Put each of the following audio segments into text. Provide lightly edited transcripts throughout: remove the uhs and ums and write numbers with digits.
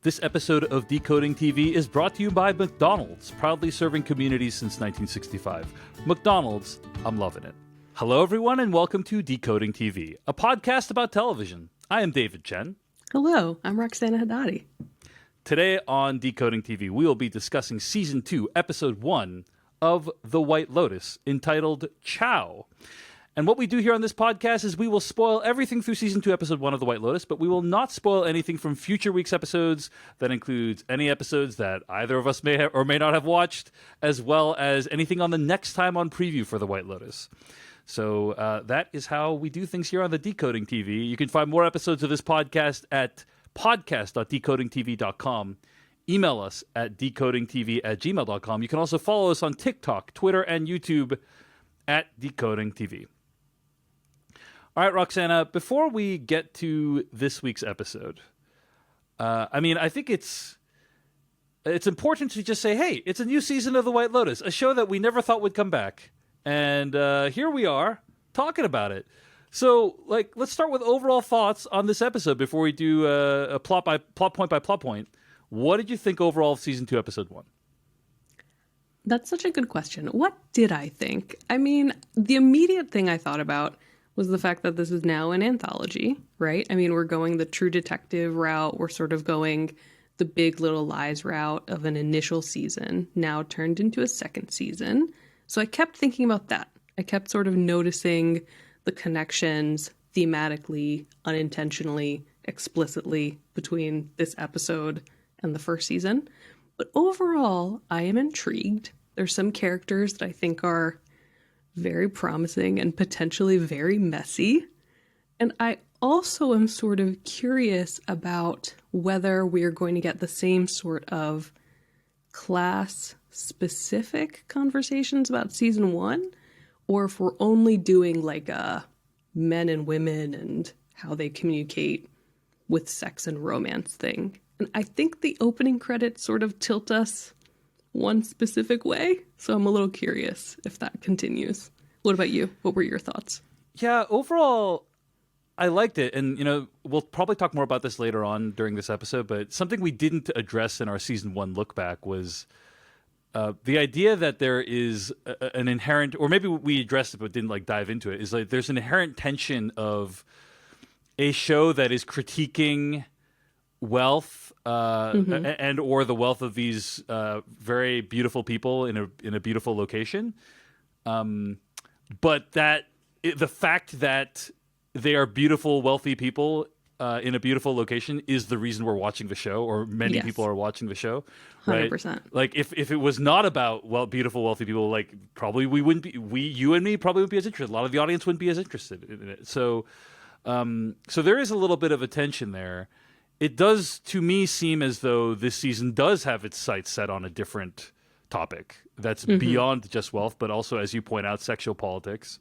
This episode of Decoding TV is brought to you by McDonald's, proudly serving communities since 1965. McDonald's, I'm loving it. Hello, everyone, and welcome to Decoding TV, a podcast about television. I am David Chen. Hello, I'm Roxana Hadadi. Today on Decoding TV, we will be discussing Season 2, Episode 1 of The White Lotus, entitled Ciao. And what we do here on this podcast is we will spoil everything through Season 2, Episode 1 of The White Lotus, but we will not spoil anything from future week's episodes. That includes any episodes that either of us may have or may not have watched, as well as anything on the next time on preview for The White Lotus. So that is how we do things here on the Decoding TV. You can find more episodes of this podcast at podcast.decodingtv.com. Email us at decodingtv@gmail.com. You can also follow us on TikTok, Twitter, and YouTube at Decoding TV. All right, Roxana, before we get to this week's episode, I think it's important to just say, hey, it's a new season of The White Lotus, a show that we never thought would come back. And here we are talking about it. So, let's start with overall thoughts on this episode before we do a plot point by plot point. What did you think overall of Season 2, Episode 1? That's such a good question. What did I think? I mean, the immediate thing I thought about was the fact that this is now an anthology, right? I mean, we're going the True Detective route. We're sort of going the Big Little Lies route of an initial season, now turned into a second season. So I kept thinking about that. I kept sort of noticing the connections thematically, unintentionally, explicitly between this episode and the first season. But overall, I am intrigued. There's some characters that I think are very promising and potentially very messy. And I also am sort of curious about whether we're going to get the same sort of class-specific conversations about Season 1, or if we're only doing like a men and women and how they communicate with sex and romance thing. And I think the opening credits sort of tilt us one specific way. So I'm a little curious if that continues. What about you? What were your thoughts? Yeah, overall, I liked it. And, we'll probably talk more about this later on during this episode, but something we didn't address in our Season 1 look back was the idea that there is an inherent, or maybe we addressed it but didn't dive into it, is there's an inherent tension of a show that is critiquing wealth and or the wealth of these very beautiful people in a beautiful location, but that the fact that they are beautiful, wealthy people in a beautiful location is the reason we're watching the show, or many people are watching the show. Right? 100%. If it was not about beautiful, wealthy people, probably we wouldn't be. You and me probably wouldn't be as interested. A lot of the audience wouldn't be as interested in it. So there is a little bit of a tension there. It does, to me, seem as though this season does have its sights set on a different topic that's beyond just wealth, but also, as you point out, sexual politics.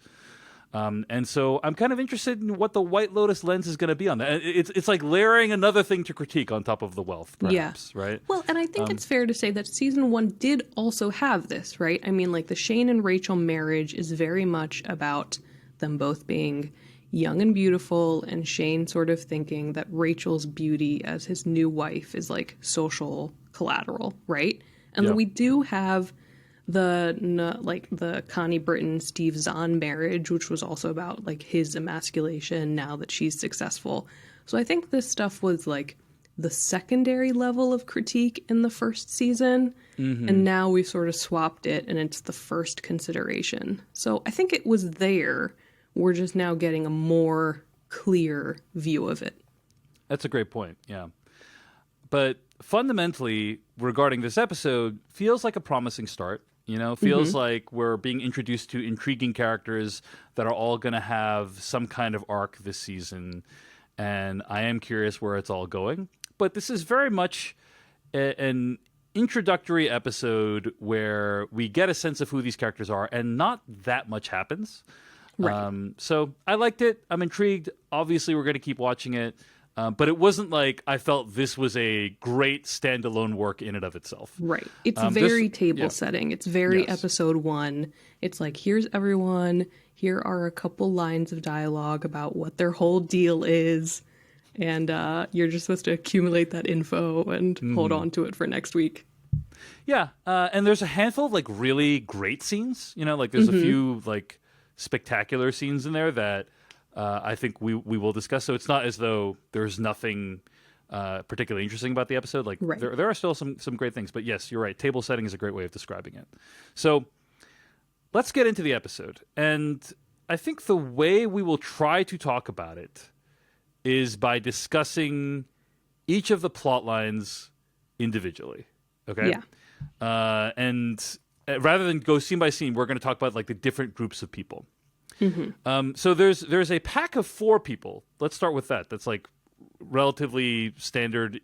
And so I'm kind of interested in what the White Lotus lens is going to be on that. It's like layering another thing to critique on top of the wealth, perhaps, right? Well, and I think it's fair to say that Season 1 did also have this, right? I mean, the Shane and Rachel marriage is very much about them both being young and beautiful, and Shane sort of thinking that Rachel's beauty as his new wife is social collateral, right? And then we do have the Connie Britton Steve Zahn marriage, which was also about his emasculation now that she's successful. So I think this stuff was the secondary level of critique in the first season, and now we've sort of swapped it and it's the first consideration. So I think it was there. We're just now getting a more clear view of it. That's a great point, yeah. But fundamentally, regarding this episode, feels like a promising start. Feels like we're being introduced to intriguing characters that are all going to have some kind of arc this season. And I am curious where it's all going. But this is very much an introductory episode where we get a sense of who these characters are, and not that much happens. Right. So I liked it. I'm intrigued. Obviously, we're going to keep watching it. But it wasn't like I felt this was a great standalone work in and of itself. Right. It's very table setting. It's very episode 1. It's here's everyone. Here are a couple lines of dialogue about what their whole deal is. and you're just supposed to accumulate that info and hold on to it for next week. Yeah, and there's a handful of like really great scenes. You know, like there's a few like spectacular scenes in there that I think we will discuss. So it's not as though there's nothing particularly interesting about the episode. Like there are still some great things. But yes, you're right. Table setting is a great way of describing it. So let's get into the episode. And I think the way we will try to talk about it is by discussing each of the plot lines individually. Okay? Yeah. And rather than go scene by scene, we're going to talk about like the different groups of people. So there's a pack of 4 people. Let's start with that. That's like relatively standard.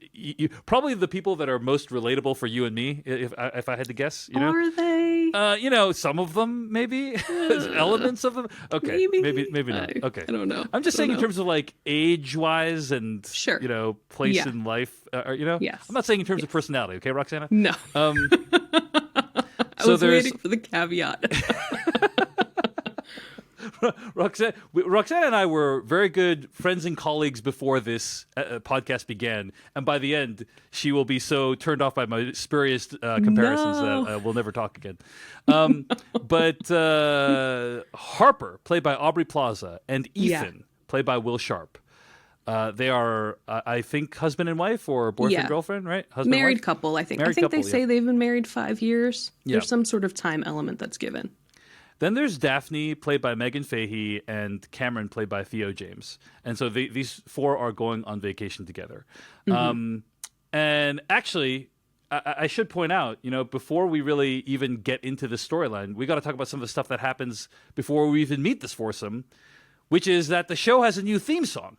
Probably the people that are most relatable for you and me, if I had to guess. You know? Are they? You know, some of them maybe, elements of them. Okay, maybe not. Okay, I don't know. I'm just saying in terms of like age wise and you know, place in life. You know, yes. I'm not saying in terms of personality. Okay, Roxana. No. So I was waiting for the caveat. Roxana and I were very good friends and colleagues before this podcast began, and by the end, she will be so turned off by my spurious comparisons that we'll never talk again. But Harper, played by Aubrey Plaza, and Ethan, played by Will Sharp. They are, I think, husband and wife or boyfriend girlfriend, right? Married couple, I think. I think they say they've been married 5 years. There's some sort of time element that's given. Then there's Daphne, played by Megan Fahey, and Cameron, played by Theo James. And so these 4 are going on vacation together. And actually, I should point out, you know, before we really even get into the storyline, we got to talk about some of the stuff that happens before we even meet this foursome, which is that the show has a new theme song.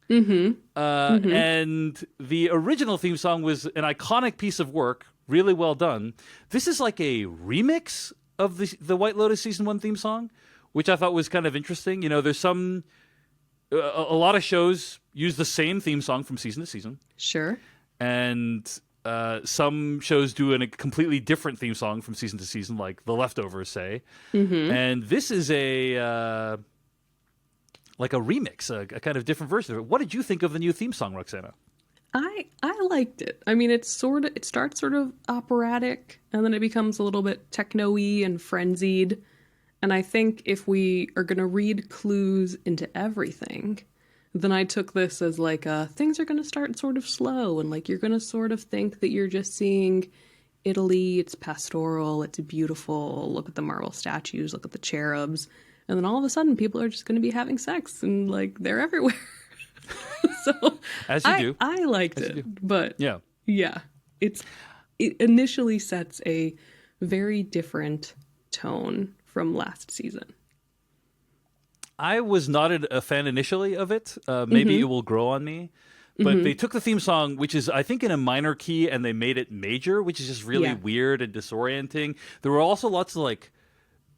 And the original theme song was an iconic piece of work, really well done. This is like a remix of the White Lotus season 1 theme song, which I thought was kind of interesting. You know, there's a lot of shows use the same theme song from season to season. Sure. And some shows do a completely different theme song from season to season, like The Leftovers, say. And this is like a remix, a kind of different version of it. What did you think of the new theme song, Roxana? I liked it. I mean, it starts sort of operatic, and then it becomes a little bit techno-y and frenzied. And I think if we are going to read clues into everything, then I took this as like things are going to start sort of slow, and like you're going to sort of think that you're just seeing Italy. It's pastoral. It's beautiful. Look at the marble statues. Look at the cherubs. And then all of a sudden, people are just going to be having sex, and like they're everywhere. So as you do, I liked it, but it initially sets a very different tone from last season. I was not a fan initially of it. Maybe it will grow on me. But they took the theme song, which is, I think, in a minor key, and they made it major, which is just really weird and disorienting. There were also lots of like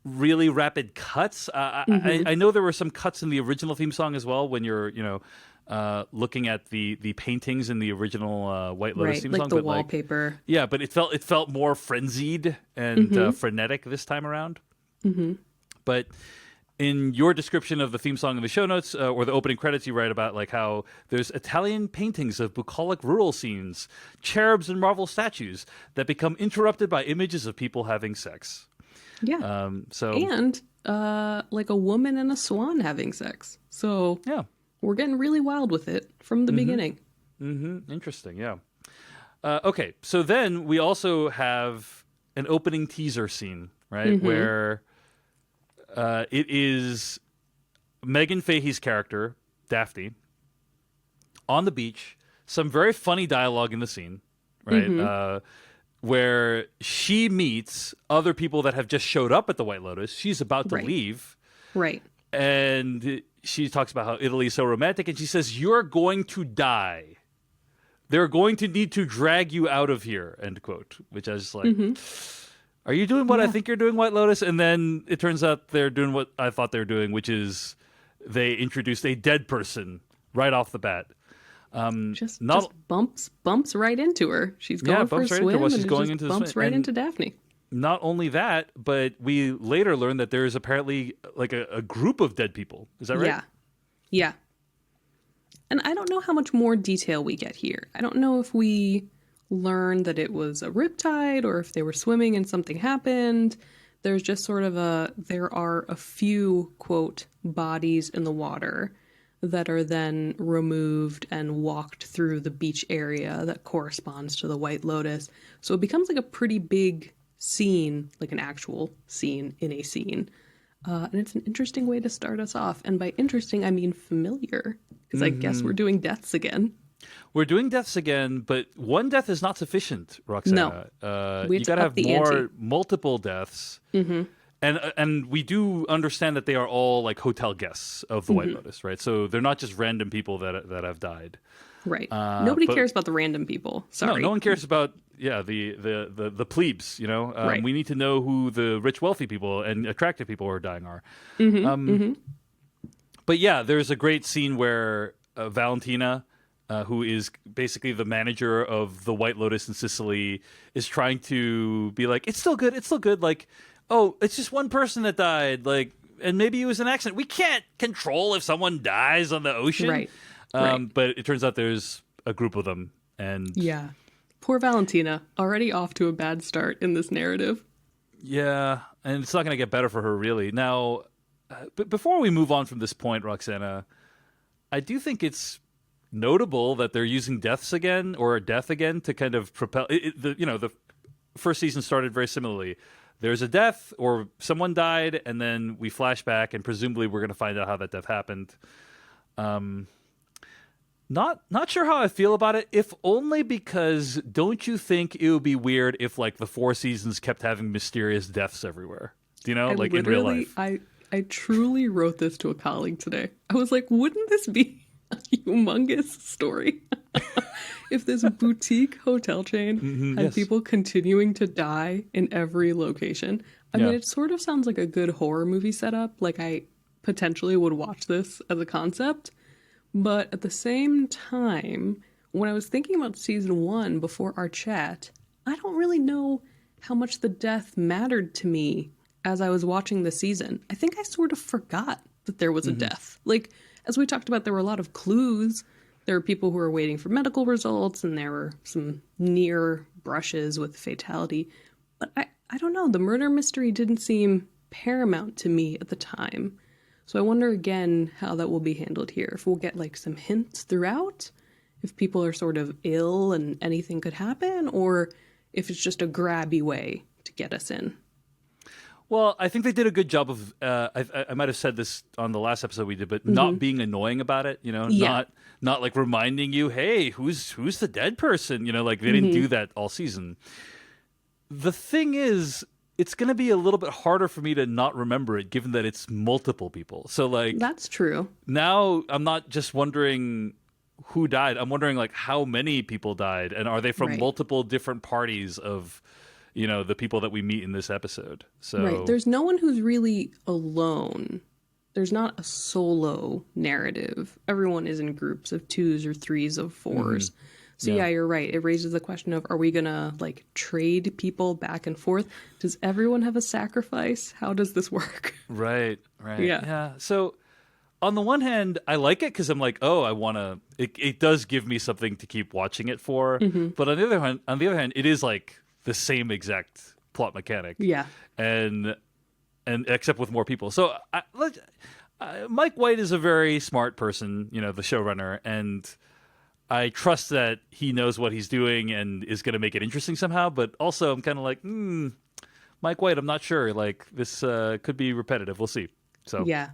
really rapid cuts. I know there were some cuts in the original theme song as well when you're, you know, looking at the paintings in the original White Lotus theme like song. The wallpaper. But it felt more frenzied and frenetic this time around. But in your description of the theme song in the show notes or the opening credits, you write about like how there's Italian paintings of bucolic rural scenes, cherubs and marble statues that become interrupted by images of people having sex. Yeah. And like a woman and a swan having sex. So we're getting really wild with it from the beginning. Interesting. Yeah. Okay. So then we also have an opening teaser scene, right? Where it is Megan Fahey's character, Daphne, on the beach. Some very funny dialogue in the scene, right? Where she meets other people that have just showed up at the White Lotus. She's about to leave. Right. And she talks about how Italy is so romantic. And she says, "You're going to die. They're going to need to drag you out of here," end quote. Which I was just like, are you doing what I think you're doing, White Lotus? And then it turns out they're doing what I thought they were doing, which is they introduced a dead person right off the bat. Just bumps right into her. She's going for a swim, and she's going into bumps right into Daphne. Not only that, but we later learn that there is apparently like a group of dead people. Is that right? Yeah. And I don't know how much more detail we get here. I don't know if we learn that it was a riptide or if they were swimming and something happened. There's just sort of there are a few, quote, bodies in the water that are then removed and walked through the beach area that corresponds to the White Lotus. So it becomes like a pretty big scene, like an actual scene in a scene. And it's an interesting way to start us off. And by interesting, I mean familiar. Because I guess we're doing deaths again. We're doing deaths again, but one death is not sufficient, Roxana. No. You got to have multiple deaths. Mm-hmm. And we do understand that they are all like hotel guests of the White Lotus, right? So they're not just random people that have died. Right. Nobody cares about the random people. Sorry. No one cares about the plebes. Right. We need to know who the rich, wealthy people and attractive people who are dying are. But yeah, there's a great scene where Valentina, who is basically the manager of the White Lotus in Sicily, is trying to be like, it's still good. Like, oh, it's just one person that died. Like, and maybe it was an accident. We can't control if someone dies on the ocean. Right. But it turns out there's a group of them. And yeah. Poor Valentina, already off to a bad start in this narrative. Yeah, and it's not going to get better for her, really. Now, but before we move on from this point, Roxana, I do think it's notable that they're using deaths again, or a death again, to kind of propel... the first season started very similarly. There's a death, or someone died, and then we flash back, and presumably we're going to find out how that death happened. Not sure how I feel about it, if only because don't you think it would be weird if like the 4 seasons kept having mysterious deaths everywhere? Do you know, like in real life? I truly wrote this to a colleague today. I was like, wouldn't this be a humongous story? If this boutique hotel chain had people continuing to die in every location. I mean, it sort of sounds like a good horror movie setup. Like I potentially would watch this as a concept. But at the same time, when I was thinking about season 1 before our chat, I don't really know how much the death mattered to me as I was watching the season. I think I sort of forgot that there was a death. Like, as we talked about, there were a lot of clues. There were people who were waiting for medical results, and there were some near brushes with fatality. But I don't know. The murder mystery didn't seem paramount to me at the time. So I wonder again how that will be handled here. If we'll get like some hints throughout, if people are sort of ill and anything could happen, or if it's just a grabby way to get us in. Well, I think they did a good job of, I might have said this on the last episode we did, but not being annoying about it, not like reminding you, hey, who's the dead person? Like they didn't do that all season. The thing is, it's going to be a little bit harder for me to not remember it, given that it's multiple people. So, like... That's true. Now, I'm not just wondering who died. I'm wondering, like, how many people died, and are they from multiple different parties of, the people that we meet in this episode? So, right. There's no one who's really alone. There's not a solo narrative. Everyone is in groups of 2s or 3s of 4s. So yeah, you're right. It raises the question of, are we going to like trade people back and forth? Does everyone have a sacrifice? How does this work? Right. Yeah. So on the one hand, I like it because I'm like, oh, I want to, it does give me something to keep watching it for. But on the other hand, it is like the same exact plot mechanic. Yeah. And except with more people. So Mike White is a very smart person, the showrunner, and I trust that he knows what he's doing and is going to make it interesting somehow. But also, I'm kind of like, Mike White, I'm not sure. Like, this could be repetitive. We'll see. So yeah.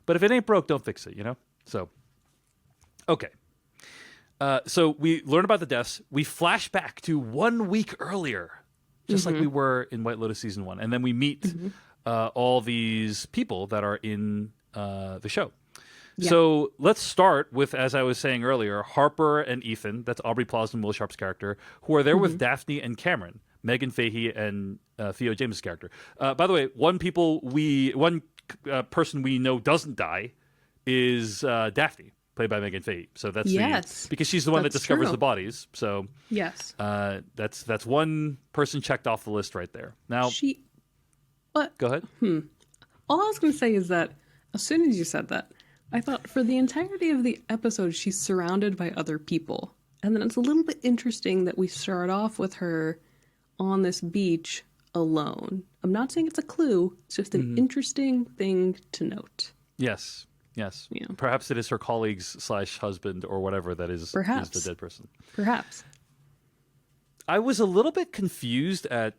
But if it ain't broke, don't fix it, So, okay. So we learn about the deaths. We flash back to 1 week earlier, just like we were in White Lotus season 1. And then we meet all these people that are in the show. Yeah. So let's start with, as I was saying earlier, Harper and Ethan, that's Aubrey Plaza and Will Sharp's character, who are there with Daphne and Cameron, Megan Fahey and Theo James' character. By the way, one person we know doesn't die is Daphne, played by Megan Fahey. So that's because she's the one that discovers the bodies. So that's one person checked off the list right there. Now, go ahead. All I was going to say is that as soon as you said that, I thought for the entirety of the episode, she's surrounded by other people. And then it's a little bit interesting that we start off with her on this beach alone. I'm not saying it's a clue. It's just an interesting thing to note. Yes. Yes. Yeah. Perhaps it is her colleagues / husband or whatever that is the dead person. Perhaps. I was a little bit confused at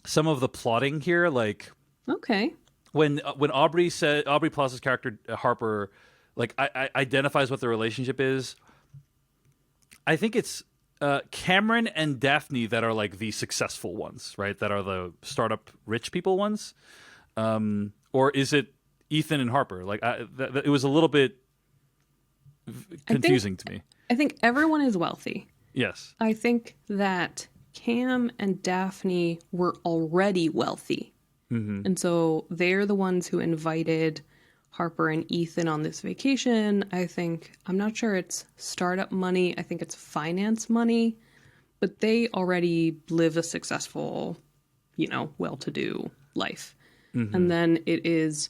some of the plotting here. Like, okay. When Aubrey Plaza's character Harper, like, identifies what the relationship is, I think it's Cameron and Daphne that are like the successful ones, right? That are the startup rich people ones, or is it Ethan and Harper? Like, it was a little bit confusing to me. I think everyone is wealthy. Yes. I think that Cam and Daphne were already wealthy. Mm-hmm. And so they're the ones who invited Harper and Ethan on this vacation. I'm not sure it's startup money. I think it's finance money. But they already live a successful, well-to-do life. Mm-hmm. And then it is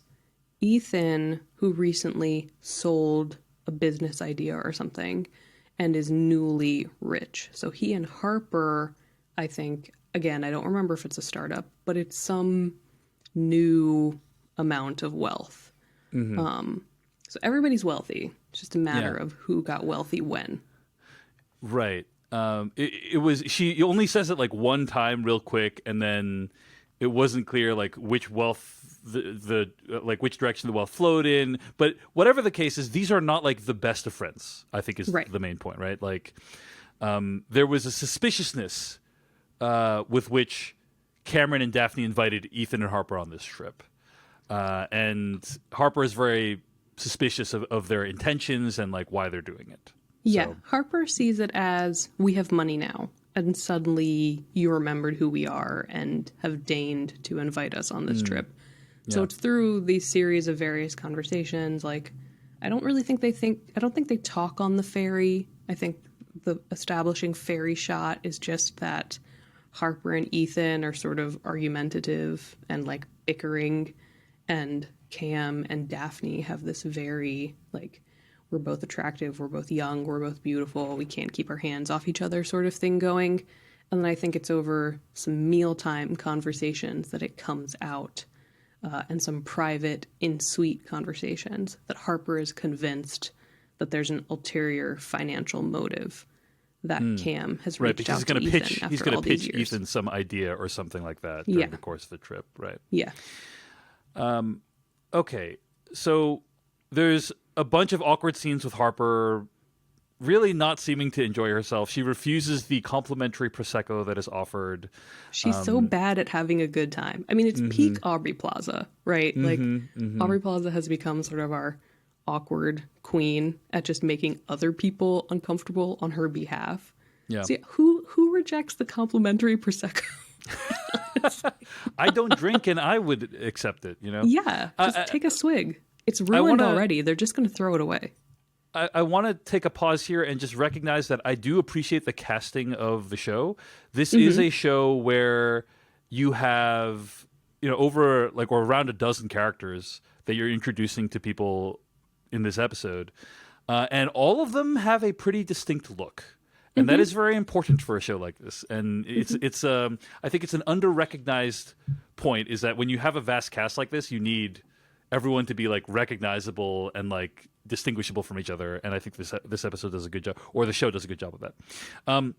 Ethan who recently sold a business idea or something and is newly rich. So he and Harper, I think, again, I don't remember if it's a startup, but it's some new amount of wealth. Mm-hmm. So everybody's wealthy. It's just a matter of who got wealthy when. Right. It was, she only says it like one time real quick, and then it wasn't clear like which wealth like which direction the wealth flowed in. But whatever the case is, these are not like the best of friends, I think is the main point, right? Like there was a suspiciousness with which Cameron and Daphne invited Ethan and Harper on this trip. And Harper is very suspicious of their intentions and like why they're doing it. Yeah, so. Harper sees it as, we have money now, and suddenly you remembered who we are and have deigned to invite us on this trip. So it's through these series of various conversations. Like, I don't think they talk on the ferry. I think the establishing ferry shot is just that Harper and Ethan are sort of argumentative and like bickering, and Cam and Daphne have this very like, we're both attractive, we're both young, we're both beautiful, we can't keep our hands off each other sort of thing going. And then I think it's over some mealtime conversations that it comes out, and some private in-suite conversations that Harper is convinced that there's an ulterior financial motive that Cam has reached out to Ethan after all these years. He's going to pitch Ethan some idea or something like that during the course of the trip, right? Yeah. Okay, so there's a bunch of awkward scenes with Harper really not seeming to enjoy herself. She refuses the complimentary Prosecco that is offered. She's so bad at having a good time. I mean, it's peak Aubrey Plaza, right? Like, Aubrey Plaza has become sort of our awkward queen at just making other people uncomfortable on her behalf. Yeah. So who rejects the complimentary Prosecco? I don't drink, and I would accept it, Yeah, just take a swig. It's ruined already. They're just going to throw it away. I want to take a pause here and just recognize that I do appreciate the casting of the show. This is a show where you have, over like or around a dozen characters that you're introducing to people in this episode, and all of them have a pretty distinct look. And that is very important for a show like this. And it's I think it's an under-recognized point, is that when you have a vast cast like this, you need everyone to be like recognizable and like distinguishable from each other. And I think this episode does a good job, or the show does a good job of that.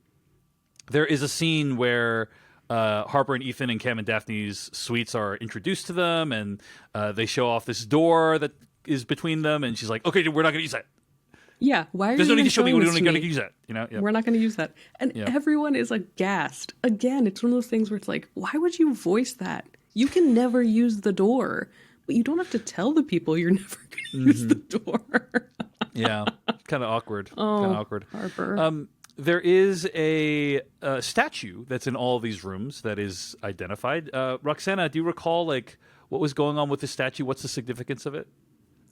There is a scene where Harper and Ethan and Cam and Daphne's suites are introduced to them, and they show off this door that is between them. And she's like, "Okay, we're not going to use that." Yeah, why are There's you no need even to show me. showing We're this not to going me? to use that. Yeah. We're not going to use that. And everyone is aghast. Again, it's one of those things where it's like, why would you voice that? You can never use the door, but you don't have to tell the people you're never going to use the door. Yeah, kind of awkward. Harper. There is a statue that's in all these rooms that is identified. Roxana, do you recall like what was going on with the statue? What's the significance of it?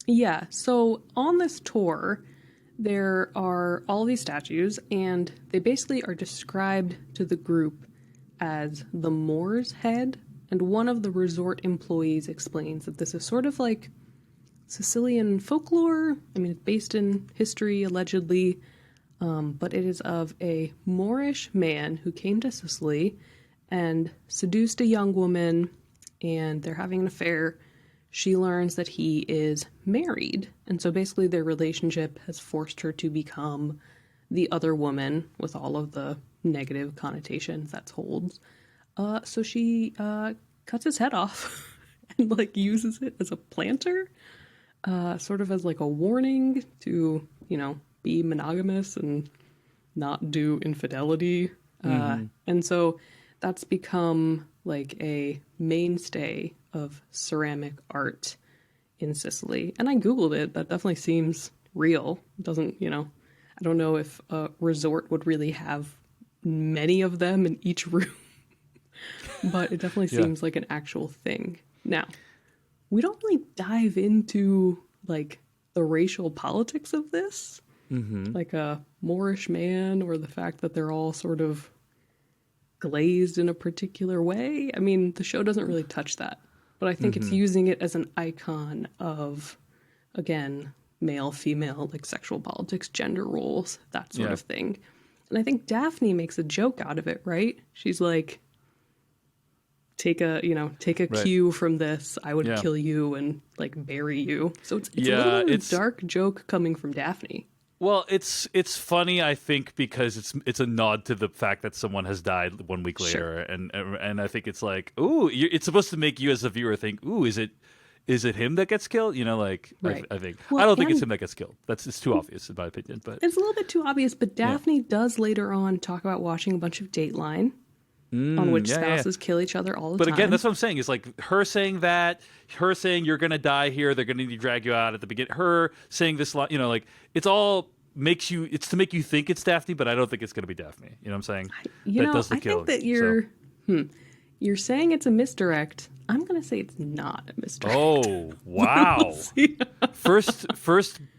Yeah, so on this tour, there are all these statues, and they basically are described to the group as the Moor's head. And one of the resort employees explains that this is sort of like Sicilian folklore. I mean, it's based in history, allegedly, but it is of a Moorish man who came to Sicily and seduced a young woman, and they're having an affair. She learns that he is married, and so basically their relationship has forced her to become the other woman with all of the negative connotations that holds. So she cuts his head off and like uses it as a planter, sort of as like a warning to, be monogamous and not do infidelity. And so that's become like a mainstay of ceramic art in Sicily. And I Googled it. That definitely seems real. It doesn't, I don't know if a resort would really have many of them in each room, but it definitely seems like an actual thing. Now, we don't really dive into like the racial politics of this, like a Moorish man or the fact that they're all sort of glazed in a particular way. I mean, the show doesn't really touch that, but I think it's using it as an icon of, again, male, female, like sexual politics, gender roles, that sort of thing. And I think Daphne makes a joke out of it, right? She's like, take a cue from this. I would kill you and like bury you. So it's a little bit of a dark joke coming from Daphne. Well, it's funny, I think, because it's a nod to the fact that someone has died 1 week later, and I think it's like, ooh, it's supposed to make you as a viewer think, ooh, is it him that gets killed? Right. I think. Well, I don't think it's him that gets killed. It's too obvious in my opinion. But it's a little bit too obvious. But Daphne does later on talk about watching a bunch of Dateline, on which spouses kill each other all the time. But again, that's what I'm saying. Is like her saying that, her saying you're gonna die here, they're gonna need to drag you out at the beginning. Her saying this, like it's all makes you. It's to make you think it's Daphne, but I don't think it's gonna be Daphne. You know what I'm saying? I think that you're saying it's a misdirect. I'm gonna say it's not a misdirect. Oh wow! First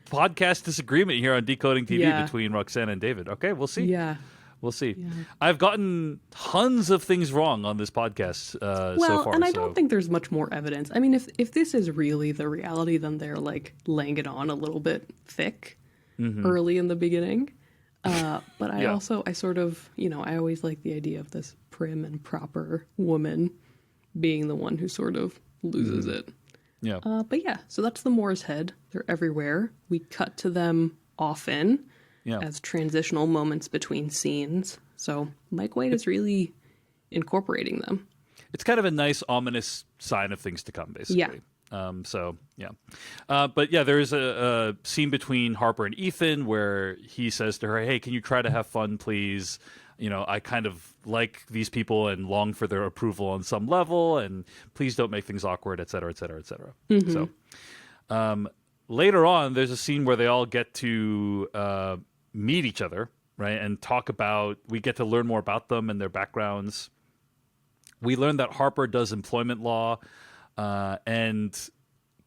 podcast disagreement here on Decoding TV between Roxana and David. Okay, we'll see. Yeah. We'll see. Yeah. I've gotten tons of things wrong on this podcast so far. And I don't think there's much more evidence. I mean, if this is really the reality, then they're like laying it on a little bit thick early in the beginning. But I sort of, I always like the idea of this prim and proper woman being the one who sort of loses it. Yeah. But yeah, so that's the Moor's Head. They're everywhere. We cut to them often. As transitional moments between scenes. So Mike White is really incorporating them. It's kind of a nice, ominous sign of things to come, basically. But yeah, there's a scene between Harper and Ethan where he says to her, hey, can you try to have fun, please? I kind of like these people and long for their approval on some level, and please don't make things awkward, et cetera, et cetera, et cetera. So later on, there's a scene where they all get to meet each other, right, and talk about, we get to learn more about them and their backgrounds. We learn that Harper does employment law, and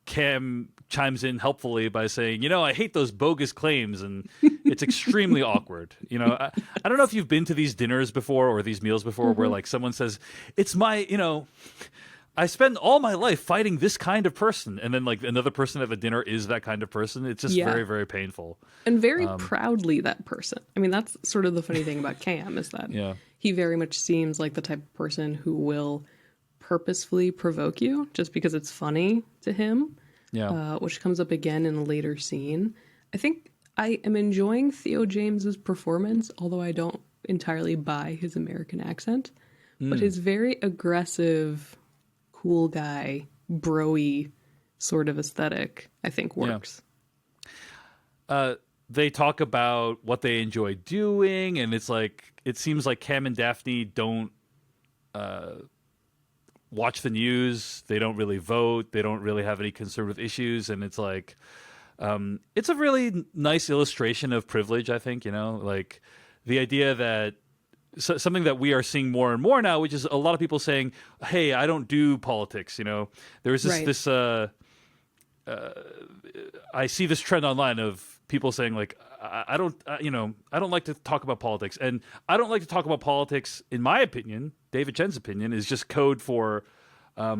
Cam chimes in helpfully by saying, I hate those bogus claims, and it's extremely awkward. I don't know if you've been to these dinners before or these meals before where like someone says, it's my, I spend all my life fighting this kind of person, and then like another person at the dinner is that kind of person. It's just very, very painful. And very proudly that person. I mean, that's sort of the funny thing about Cam is that he very much seems like the type of person who will purposefully provoke you just because it's funny to him, which comes up again in a later scene. I think I am enjoying Theo James's performance, although I don't entirely buy his American accent, but his very aggressive, cool guy, bro-y sort of aesthetic, I think works. They talk about what they enjoy doing, and it's like, it seems like Cam and Daphne don't watch the news. They don't really vote. They don't really have any conservative issues. And it's like, it's a really nice illustration of privilege, I think, like the idea that something that we are seeing more and more now, which is a lot of people saying, hey, I don't do politics. There's this I see this trend online of people saying like, I don't like to talk about politics, and I don't like to talk about politics. In my opinion, David Chen's opinion is just code for, I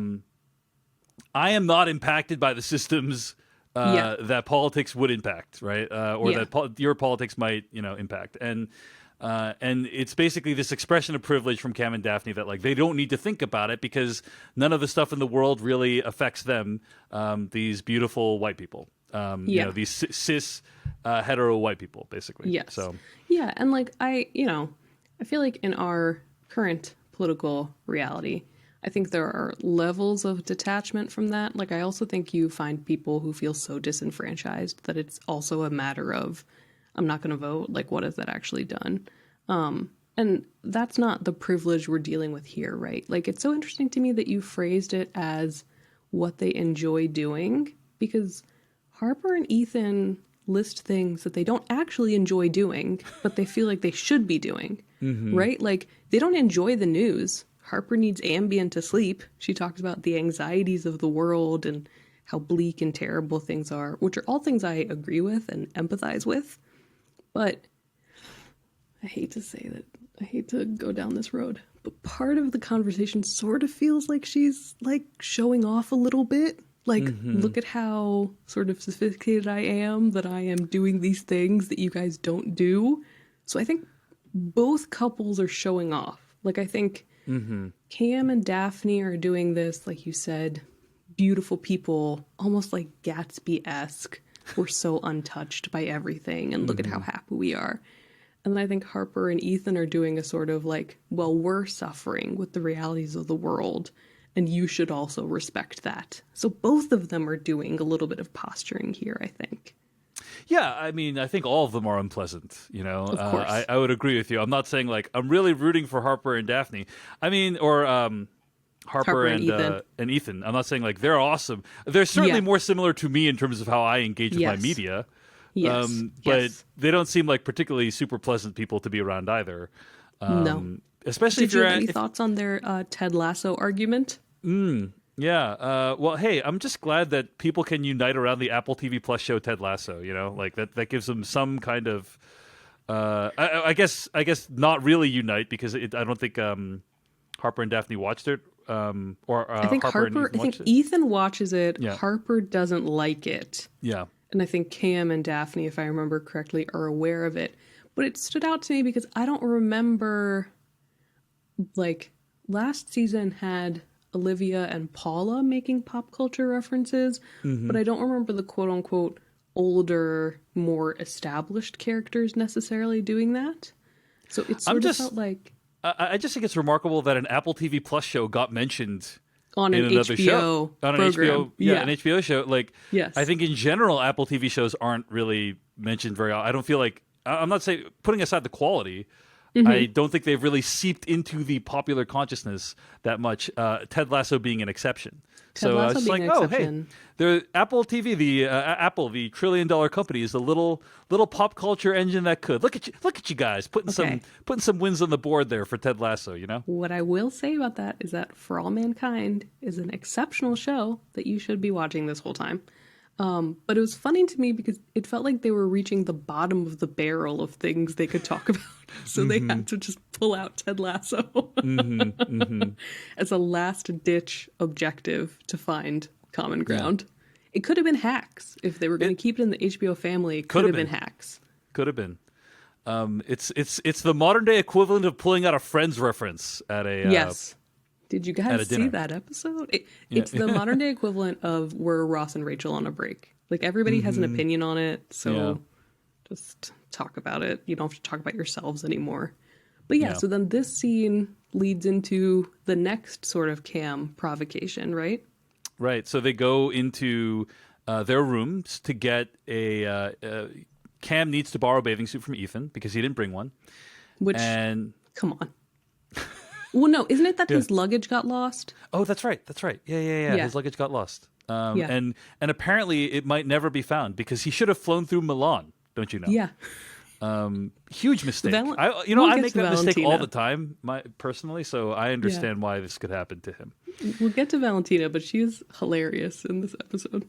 am not impacted by the systems that politics would impact, right? Or Yeah. that your politics might, impact. And it's basically this expression of privilege from Cam and Daphne that like they don't need to think about it because none of the stuff in the world really affects them. These beautiful white people, these cis hetero white people, basically. Yes. So yeah, and like I feel like in our current political reality, I think there are levels of detachment from that. Like I also think you find people who feel so disenfranchised that it's also a matter of I'm not going to vote. Like, what has that actually done? And that's not the privilege we're dealing with here, right? Like, it's so interesting to me that you phrased it as what they enjoy doing, because Harper and Ethan list things that they don't actually enjoy doing, but they feel like they should be doing, right? Like, they don't enjoy the news. Harper needs Ambien to sleep. She talks about the anxieties of the world and how bleak and terrible things are, which are all things I agree with and empathize with. But I hate to say that, I hate to go down this road, but part of the conversation sort of feels like she's like showing off a little bit. Like, look at how sort of sophisticated I am, that I am doing these things that you guys don't do. So I think both couples are showing off. Like, I think Cam and Daphne are doing this, like you said, beautiful people, almost like Gatsby-esque. We're so untouched by everything, and look at how happy we are. And then I think Harper and Ethan are doing a sort of like, well, we're suffering with the realities of the world, and you should also respect that. So both of them are doing a little bit of posturing here, I think. yeah, I mean, I think all of them are unpleasant. Of course. I would agree with you. I'm not saying like I'm really rooting for Harper and Daphne. I mean, or Harper and Ethan. I'm not saying like they're awesome. They're certainly more similar to me in terms of how I engage with my media. Yes. But they don't seem like particularly super pleasant people to be around either. No. Especially Did if you you're have any thoughts on their Ted Lasso argument? Yeah. Well, hey, I'm just glad that people can unite around the Apple TV Plus show Ted Lasso. Like that gives them some kind of. I guess not really unite because I don't think Harper and Daphne watched it. I think Harper. I think Ethan watches it. Yeah. Harper doesn't like it. Yeah. And I think Cam and Daphne, if I remember correctly, are aware of it. But it stood out to me because I don't remember, like, last season had Olivia and Paula making pop culture references, but I don't remember the quote-unquote older, more established characters necessarily doing that. So it sort of felt like... I just think it's remarkable that an Apple TV Plus show got mentioned on an another HBO show. On an program. HBO, an HBO show. Like, yes. I think in general, Apple TV shows aren't really mentioned very often. I don't feel like, I'm not saying, putting aside the quality, I don't think they've really seeped into the popular consciousness that much, Ted Lasso being an exception. Ted Lasso it's being like, an exception. The Apple TV, Apple, the $1 trillion company, is a little pop culture engine that could. Look at you guys putting some wins on the board there for Ted Lasso. What I will say about that is that For All Mankind is an exceptional show that you should be watching this whole time. But it was funny to me because it felt like they were reaching the bottom of the barrel of things they could talk about. So they had to just pull out Ted Lasso as a last-ditch objective to find common ground. Yeah. It could have been Hacks. If they were going to keep it in the HBO family, it could have been Hacks. Could have been. It's the modern-day equivalent of pulling out a Friends reference at a... Yes. Did you guys see that episode? It's the modern day equivalent of were Ross and Rachel on a break. Like everybody has an opinion on it, so just talk about it. You don't have to talk about yourselves anymore. But so then this scene leads into the next sort of Cam provocation, right? Right. So they go into their rooms to get a... Cam needs to borrow a bathing suit from Ethan because he didn't bring one. Come on. Well, no, isn't it that his luggage got lost? Oh, that's right. Yeah. His luggage got lost. And apparently it might never be found because he should have flown through Milan, don't you know? Yeah. Huge mistake. I make that mistake all the time, personally, so I understand why this could happen to him. We'll get to Valentina, but she's hilarious in this episode.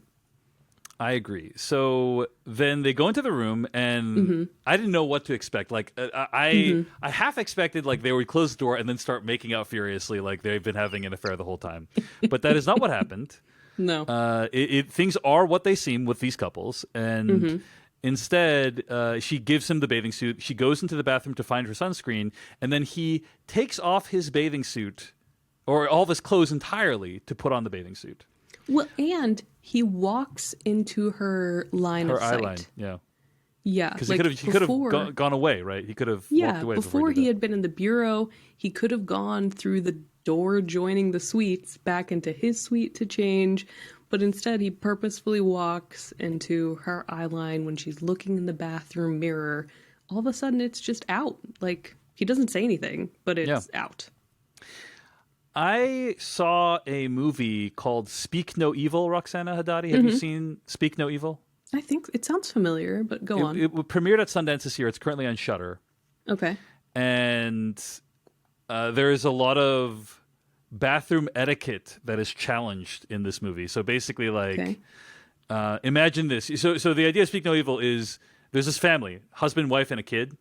I agree. So then they go into the room, and I didn't know what to expect. Like I half expected like they would close the door and then start making out furiously, like they've been having an affair the whole time. But that is not what happened. No. Things are what they seem with these couples, and instead, she gives him the bathing suit. She goes into the bathroom to find her sunscreen, and then he takes off his bathing suit, or all of his clothes entirely, to put on the bathing suit. Well, and he walks into her line of sight. Her eye line, yeah. Yeah, Because he could have gone away, right? He could have walked away before he had been in the bureau. He could have gone through the door joining the suites back into his suite to change, but instead he purposefully walks into her eye line when she's looking in the bathroom mirror. All of a sudden, it's just out. Like, he doesn't say anything, but it's out. I saw a movie called Speak No Evil, Roxana Hadadi. Have you seen Speak No Evil? I think it sounds familiar, but go on. It premiered at Sundance this year. It's currently on Shudder. Okay. And there is a lot of bathroom etiquette that is challenged in this movie. So basically, like, imagine this. So the idea of Speak No Evil is there's this family, husband, wife, and a kid.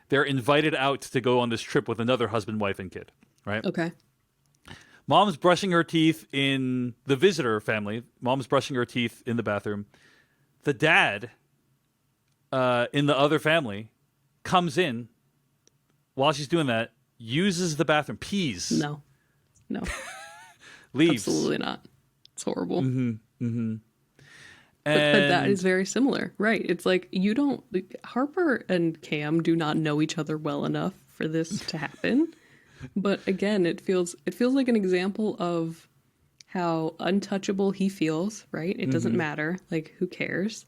They're invited out to go on this trip with another husband, wife, and kid, right? Okay. Mom's brushing her teeth in the visitor family. Mom's brushing her teeth in the bathroom. The dad in the other family comes in while she's doing that, uses the bathroom, pees. No. Leaves. Absolutely not. It's horrible. Mm-hmm. But that is very similar, right? It's like Harper and Cam do not know each other well enough for this to happen. But again, it feels like an example of how untouchable he feels, right? It doesn't matter. Like, who cares?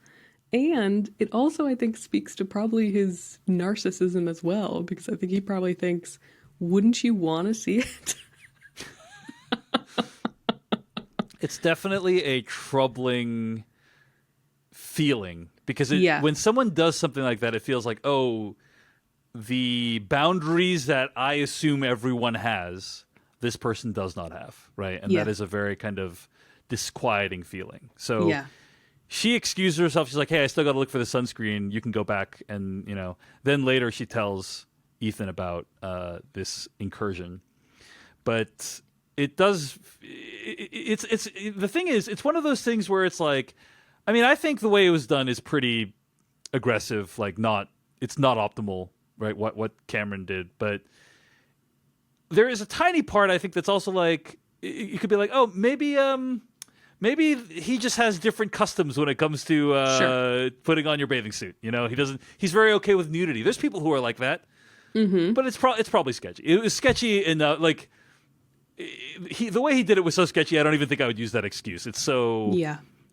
And it also, I think, speaks to probably his narcissism as well, because I think he probably thinks, wouldn't you want to see it? It's definitely a troubling feeling, because when someone does something like that, it feels like, oh, the boundaries that I assume everyone has, this person does not have, right? And that is a very kind of disquieting feeling. So she excused herself. She's like, hey, I still got to look for the sunscreen. You can go back. And, then later she tells Ethan about this incursion. But it does, it's the thing is, it's one of those things where it's like, I mean, I think the way it was done is pretty aggressive, like it's not optimal, right? What Cameron did, but there is a tiny part, I think, that's also like, you could be like, oh, maybe he just has different customs when it comes to putting on your bathing suit. He's very okay with nudity. There's people who are like that, but it's probably sketchy. It was sketchy in the way he did it was so sketchy. I don't even think I would use that excuse. It's so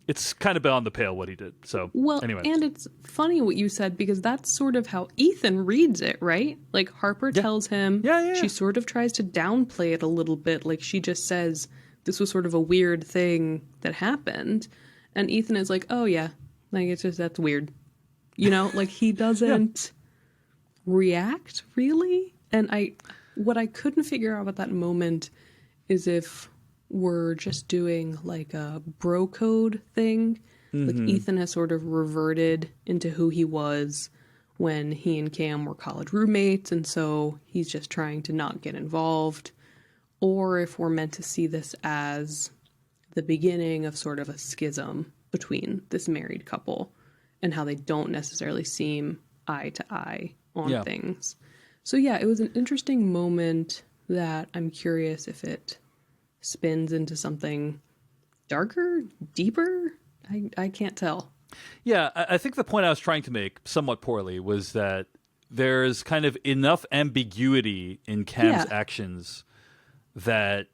it's kind of beyond the pale what he did. So anyway, and it's funny what you said, because that's sort of how Ethan reads it, right? Like, Harper tells him, she sort of tries to downplay it a little bit. Like, she just says this was sort of a weird thing that happened, and Ethan is like, oh yeah, like, it's just, that's weird, like, he doesn't react really. And what I couldn't figure out at that moment is if we're just doing like a bro code thing. Like, Ethan has sort of reverted into who he was when he and Cam were college roommates, and so he's just trying to not get involved. Or if we're meant to see this as the beginning of sort of a schism between this married couple and how they don't necessarily seem eye to eye on things. So it was an interesting moment that I'm curious if it spins into something darker, deeper. I can't tell. Yeah, I think the point I was trying to make, somewhat poorly, was that there's kind of enough ambiguity in Cam's actions that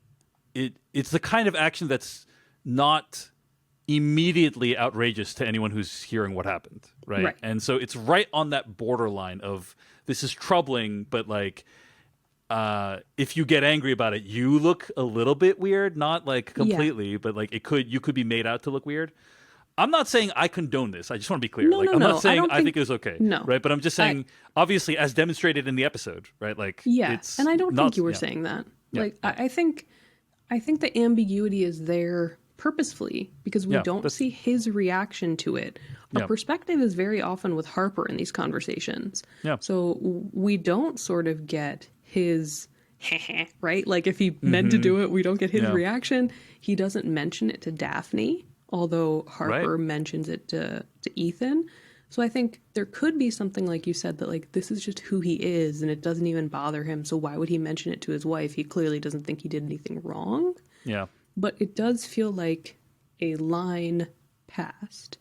it's the kind of action that's not immediately outrageous to anyone who's hearing what happened, right? And so it's right on that borderline of, this is troubling, but like, if you get angry about it, you look a little bit weird, not like completely, but like you could be made out to look weird. I'm not saying I condone this. I just want to be clear. I'm not saying I think it was okay. No. Right? But I'm just saying, obviously, as demonstrated in the episode, right? Like, it's and I don't think you were saying that. Yeah. Like, I think the ambiguity is there purposefully, because we don't see his reaction to it. Our perspective is very often with Harper in these conversations. Yeah. So we don't sort of get his right? Like if he meant to do it, we don't get his Yeah. reaction. He doesn't mention it to Daphne, although Harper Right. mentions it to Ethan. So I think there could be something like you said that like this is just who he is and it doesn't even bother him. So why would he mention it to his wife? He clearly doesn't think he did anything wrong. Yeah. But it does feel like a line passed.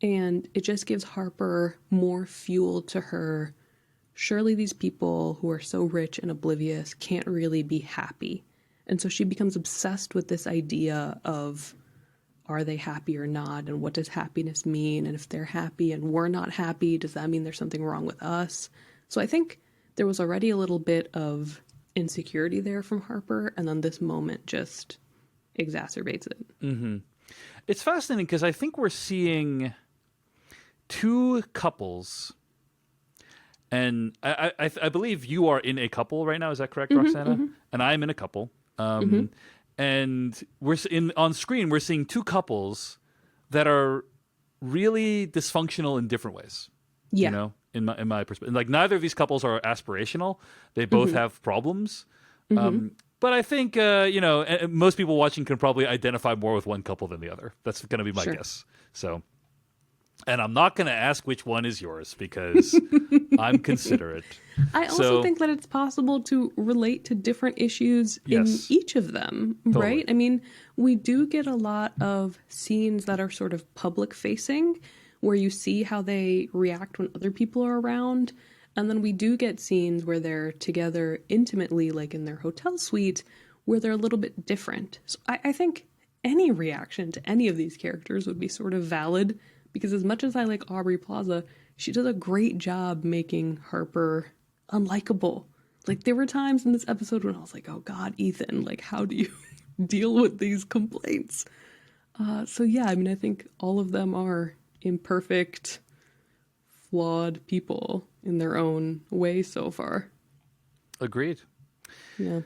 And it just gives Harper more fuel to her. Surely these people who are so rich and oblivious can't really be happy. And so she becomes obsessed with this idea of, are they happy or not? And what does happiness mean? And if they're happy and we're not happy, does that mean there's something wrong with us? So I think there was already a little bit of insecurity there from Harper. And then this moment just exacerbates it. It's fascinating because I think we're seeing two couples, and I believe you are in a couple right now. Is that correct, Roxana? And I'm in a couple. And on screen we're seeing two couples that are really dysfunctional in different ways. Yeah. You know, in my perspective, like neither of these couples are aspirational. They both have problems. But I think most people watching can probably identify more with one couple than the other. That's going to be my guess. So. And I'm not going to ask which one is yours because I'm considerate. I also think that it's possible to relate to different issues in each of them, right? I mean, we do get a lot of scenes that are sort of public facing where you see how they react when other people are around. And then we do get scenes where they're together intimately, like in their hotel suite, where they're a little bit different. So I think any reaction to any of these characters would be sort of valid. Because as much as I like Aubrey Plaza, she does a great job making Harper unlikable. Like, there were times in this episode when I was like, oh God, Ethan, like, how do you deal with these complaints? So yeah, I mean, I think all of them are imperfect, flawed people in their own way so far. Agreed. Yeah.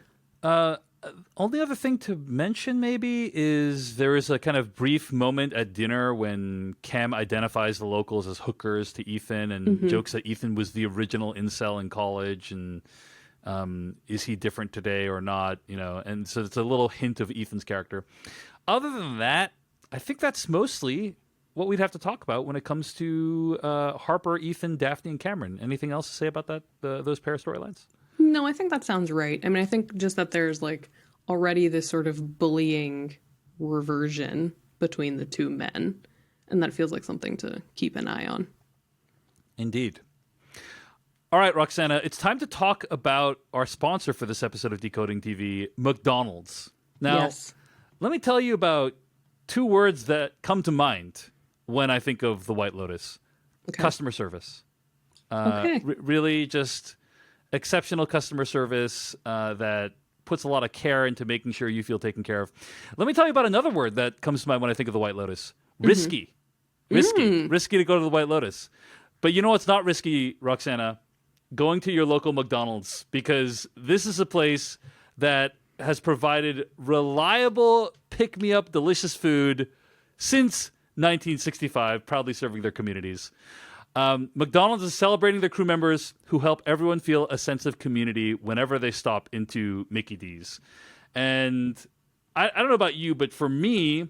Only other thing to mention maybe is there is a kind of brief moment at dinner when Cam identifies the locals as hookers to Ethan and jokes that Ethan was the original incel in college and is he different today or not? You know, and so it's a little hint of Ethan's character. Other than that, I think that's mostly what we'd have to talk about when it comes to Harper, Ethan, Daphne, and Cameron. Anything else to say about that those pair of storylines? No, I think that sounds right. I mean, I think just that there's like already this sort of bullying reversion between the two men, and that feels like something to keep an eye on. Indeed. All right, Roxana, it's time to talk about our sponsor for this episode of Decoding TV, McDonald's. Now, let me tell you about two words that come to mind when I think of the White Lotus. Okay. Customer service. Really just exceptional customer service that puts a lot of care into making sure you feel taken care of. Let me tell you about another word that comes to mind when I think of the White Lotus. Risky. Risky to go to the White Lotus. But you know what's not risky, Roxana? Going to your local McDonald's, because this is a place that has provided reliable, pick-me-up, delicious food since 1965, proudly serving their communities. McDonald's is celebrating their crew members who help everyone feel a sense of community whenever they stop into Mickey D's. And I don't know about you, but for me,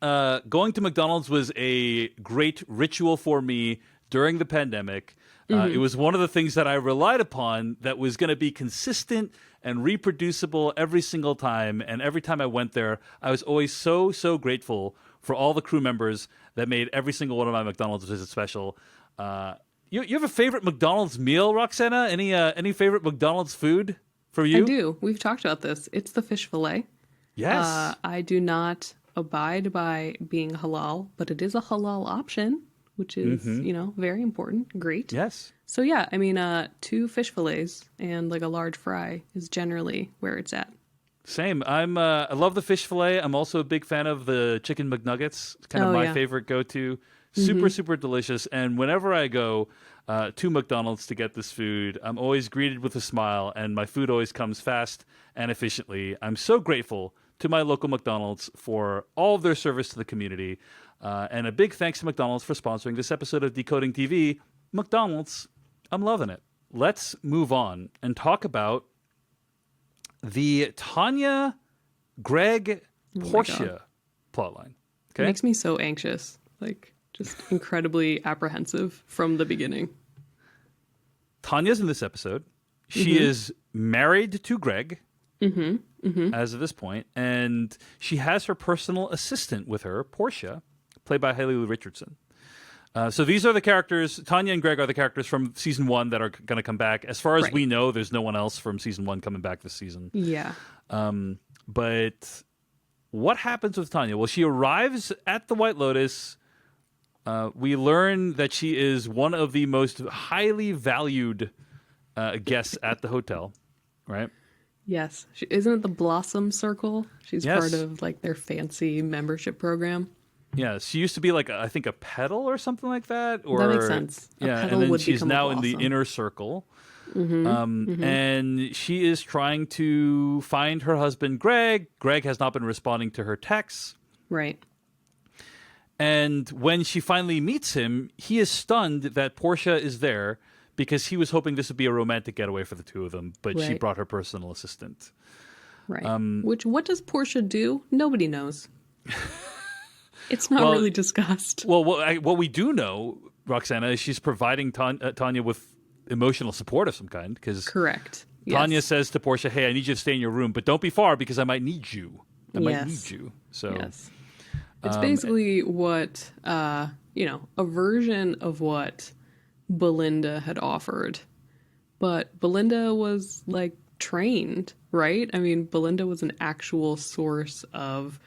going to McDonald's was a great ritual for me during the pandemic. It was one of the things that I relied upon that was going to be consistent and reproducible every single time. And every time I went there, I was always so, so grateful for all the crew members that made every single one of my McDonald's visits special. You have a favorite McDonald's meal, Roxana? Any favorite McDonald's food for you? I do. We've talked about this. It's the fish fillet. Yes. I do not abide by being halal, but it is a halal option, which is, very important. Great. Yes. So yeah, I mean, 2 fish fillets and like a large fry is generally where it's at. Same. I love the fish fillet. I'm also a big fan of the chicken McNuggets. It's kind of my favorite go-to. Super, super delicious. And whenever I go to McDonald's to get this food, I'm always greeted with a smile, and my food always comes fast and efficiently. I'm so grateful to my local McDonald's for all of their service to the community. And a big thanks to McDonald's for sponsoring this episode of Decoding TV. McDonald's, I'm loving it. Let's move on and talk about the Tanya, Greg, Oh my Portia plotline. It makes me so anxious, like just incredibly apprehensive from the beginning. Tanya's in this episode. She is married to Greg as of this point, and she has her personal assistant with her, Portia, played by Haley Lu Richardson. So these are the characters. Tanya and Greg are the characters from season 1 that are going to come back. As far as we know, there's no one else from season 1 coming back this season. Yeah. But what happens with Tanya? Well, she arrives at the White Lotus. We learn that she is one of the most highly valued guests at the hotel, right? Yes. Isn't it the Blossom Circle? She's Yes. part of like their fancy membership program. Yeah, she used to be like I think a pedal or something like that. Or That makes sense. A Yeah, pedal and then would she's become a now in the blossom. inner circle, and she is trying to find her husband Greg. Greg has not been responding to her texts, Right. and when she finally meets him, he is stunned that Portia is there because he was hoping this would be a romantic getaway for the two of them, but she Right. brought her personal assistant. Right. What does Portia do? Nobody knows. It's not Well, really discussed. Well, what we do know, Roxana, is she's providing Tanya with emotional support of some kind. Because Correct. Tanya Yes. says to Portia, "Hey, I need you to stay in your room, but don't be far because I might need you. I might need Yes. you." So Yes. It's basically what, a version of what Belinda had offered. But Belinda was like trained, right? I mean, Belinda was an actual source of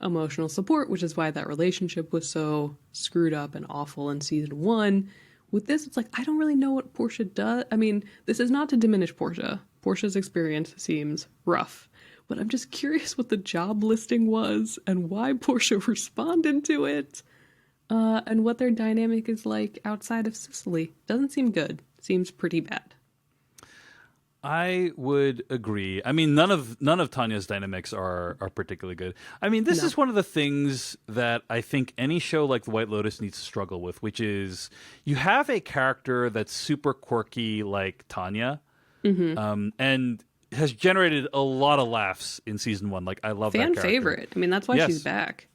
emotional support, which is why that relationship was so screwed up and awful in season 1. With this, it's like, I don't really know what Portia does. I mean, this is not to diminish Portia. Portia's experience seems rough. But I'm just curious what the job listing was and why Portia responded to it. And what their dynamic is like outside of Sicily. Doesn't seem good. Seems pretty bad. I would agree. I mean, none of Tanya's dynamics are particularly good. I mean, this is one of the things that I think any show like The White Lotus needs to struggle with, which is you have a character that's super quirky like Tanya, and has generated a lot of laughs in season 1. Like, I love that Fan character. favorite. I mean, that's why Yes. she's back.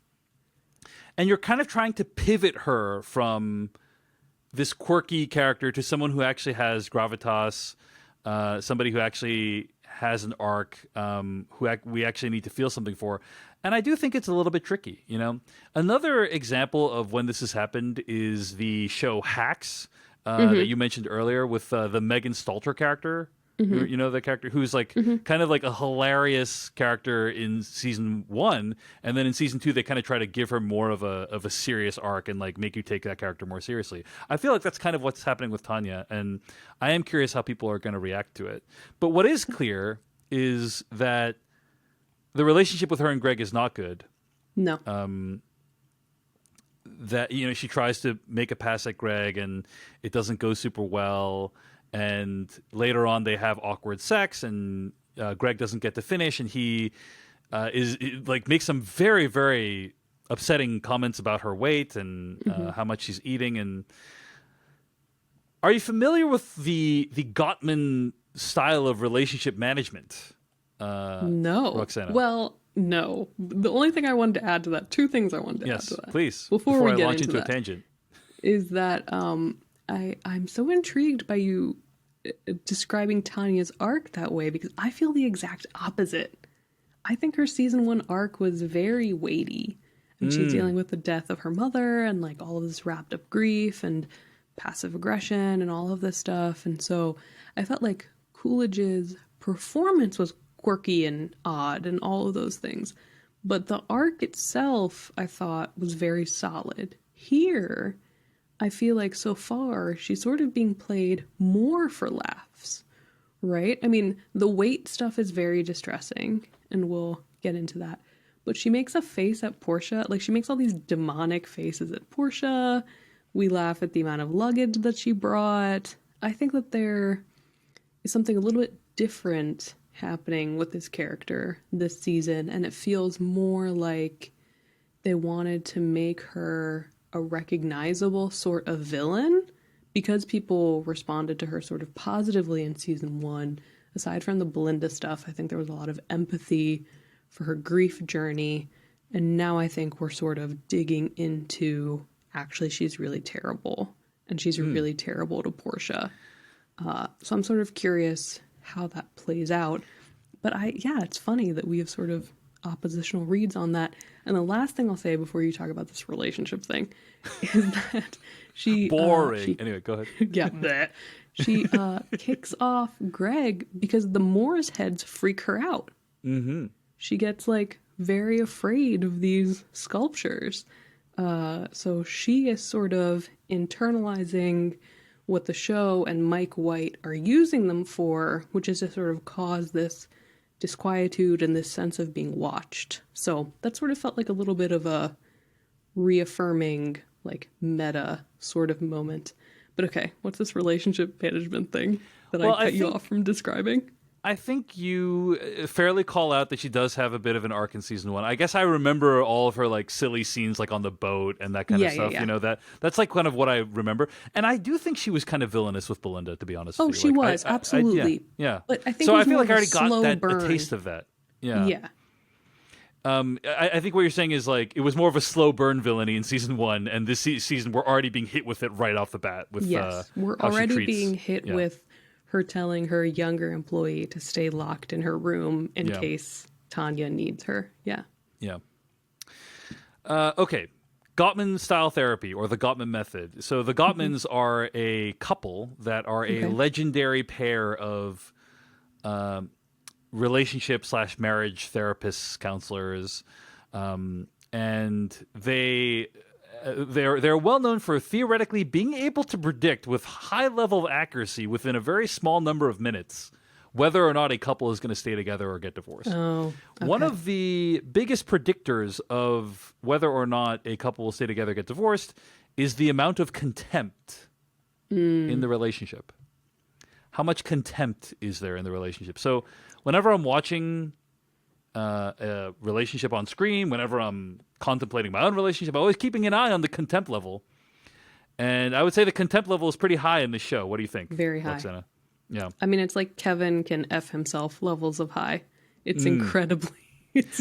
And you're kind of trying to pivot her from this quirky character to someone who actually has gravitas, somebody who actually has an arc, we actually need to feel something for. And I do think it's a little bit tricky, you know? Another example of when this has happened is the show Hacks that you mentioned earlier with the Megan Stalter character. You know, the character who's like kind of like a hilarious character in season 1, and then in season 2 they kind of try to give her more of a serious arc and like make you take that character more seriously. I feel like that's kind of what's happening with Tanya, and I am curious how people are going to react to it. But what is clear is that the relationship with her and Greg is not good. No. That, you know, she tries to make a pass at Greg and it doesn't go super well. And later on, they have awkward sex, and Greg doesn't get to finish, and he makes some very, very upsetting comments about her weight and how much she's eating. And are you familiar with the Gottman style of relationship management? No. Roxana. Well, no. The only thing I wanted to add to that, two things I wanted to add Yes, to that. please. Before we I get launch into into that. a tangent. Is that I'm so intrigued by you describing Tanya's arc that way, because I feel the exact opposite. I think her season 1 arc was very weighty, and she's dealing with the death of her mother and like all of this wrapped up grief and passive aggression and all of this stuff. And so I felt like Coolidge's performance was quirky and odd and all of those things, but the arc itself I thought was very solid. Here I feel like so far she's sort of being played more for laughs, right? I mean, the weight stuff is very distressing, and we'll get into that. But she makes a face at Portia. Like, she makes all these demonic faces at Portia. We laugh at the amount of luggage that she brought. I think that there is something a little bit different happening with this character this season, and it feels more like they wanted to make her a recognizable sort of villain because people responded to her sort of positively in season 1, aside from the Belinda stuff, I think there was a lot of empathy for her grief journey. And now I think we're sort of digging into actually she's really terrible. And she's really terrible to Portia. So I'm sort of curious how that plays out. But it's funny that we have sort of oppositional reads on that. And the last thing I'll say before you talk about this relationship thing is that she... Boring. Anyway, go ahead. Yeah, that. She kicks off Greg because the Moore's heads freak her out. Mm-hmm. She gets, like, very afraid of these sculptures. So she is sort of internalizing what the show and Mike White are using them for, which is to sort of cause this disquietude and this sense of being watched. So that sort of felt like a little bit of a reaffirming, like, meta sort of moment. But okay, what's this relationship management thing that I cut you off from describing? I think you fairly call out that she does have a bit of an arc in season 1. I guess I remember all of her like silly scenes like on the boat and that kind of stuff. Yeah. You know, that's like kind of what I remember. And I do think she was kind of villainous with Belinda, to be honest. Oh, with you. She was, absolutely. Yeah. But I think so it was I feel more like I already got that burn. a taste of that. Yeah. Yeah. I think what you're saying is like it was more of a slow burn villainy in season 1, and this season we're already being hit with it right off the bat. With we're how already she treats, being hit with her telling her younger employee to stay locked in her room in case Tanya needs her. Yeah. Yeah. Okay. Gottman style therapy, or the Gottman method. So the Gottmans are a couple that are a legendary pair of relationship / marriage therapists, counselors, and they're well known for theoretically being able to predict with high level of accuracy within a very small number of minutes whether or not a couple is going to stay together or get divorced. Oh, okay. One of the biggest predictors of whether or not a couple will stay together or get divorced is the amount of contempt in the relationship. How much contempt is there in the relationship? So whenever I'm watching a relationship on screen, whenever I'm contemplating my own relationship, I'm always keeping an eye on the contempt level. And I would say the contempt level is pretty high in this show. What do you think? Very high. Roxana? Yeah. I mean, it's like Kevin can F himself levels of high. It's incredibly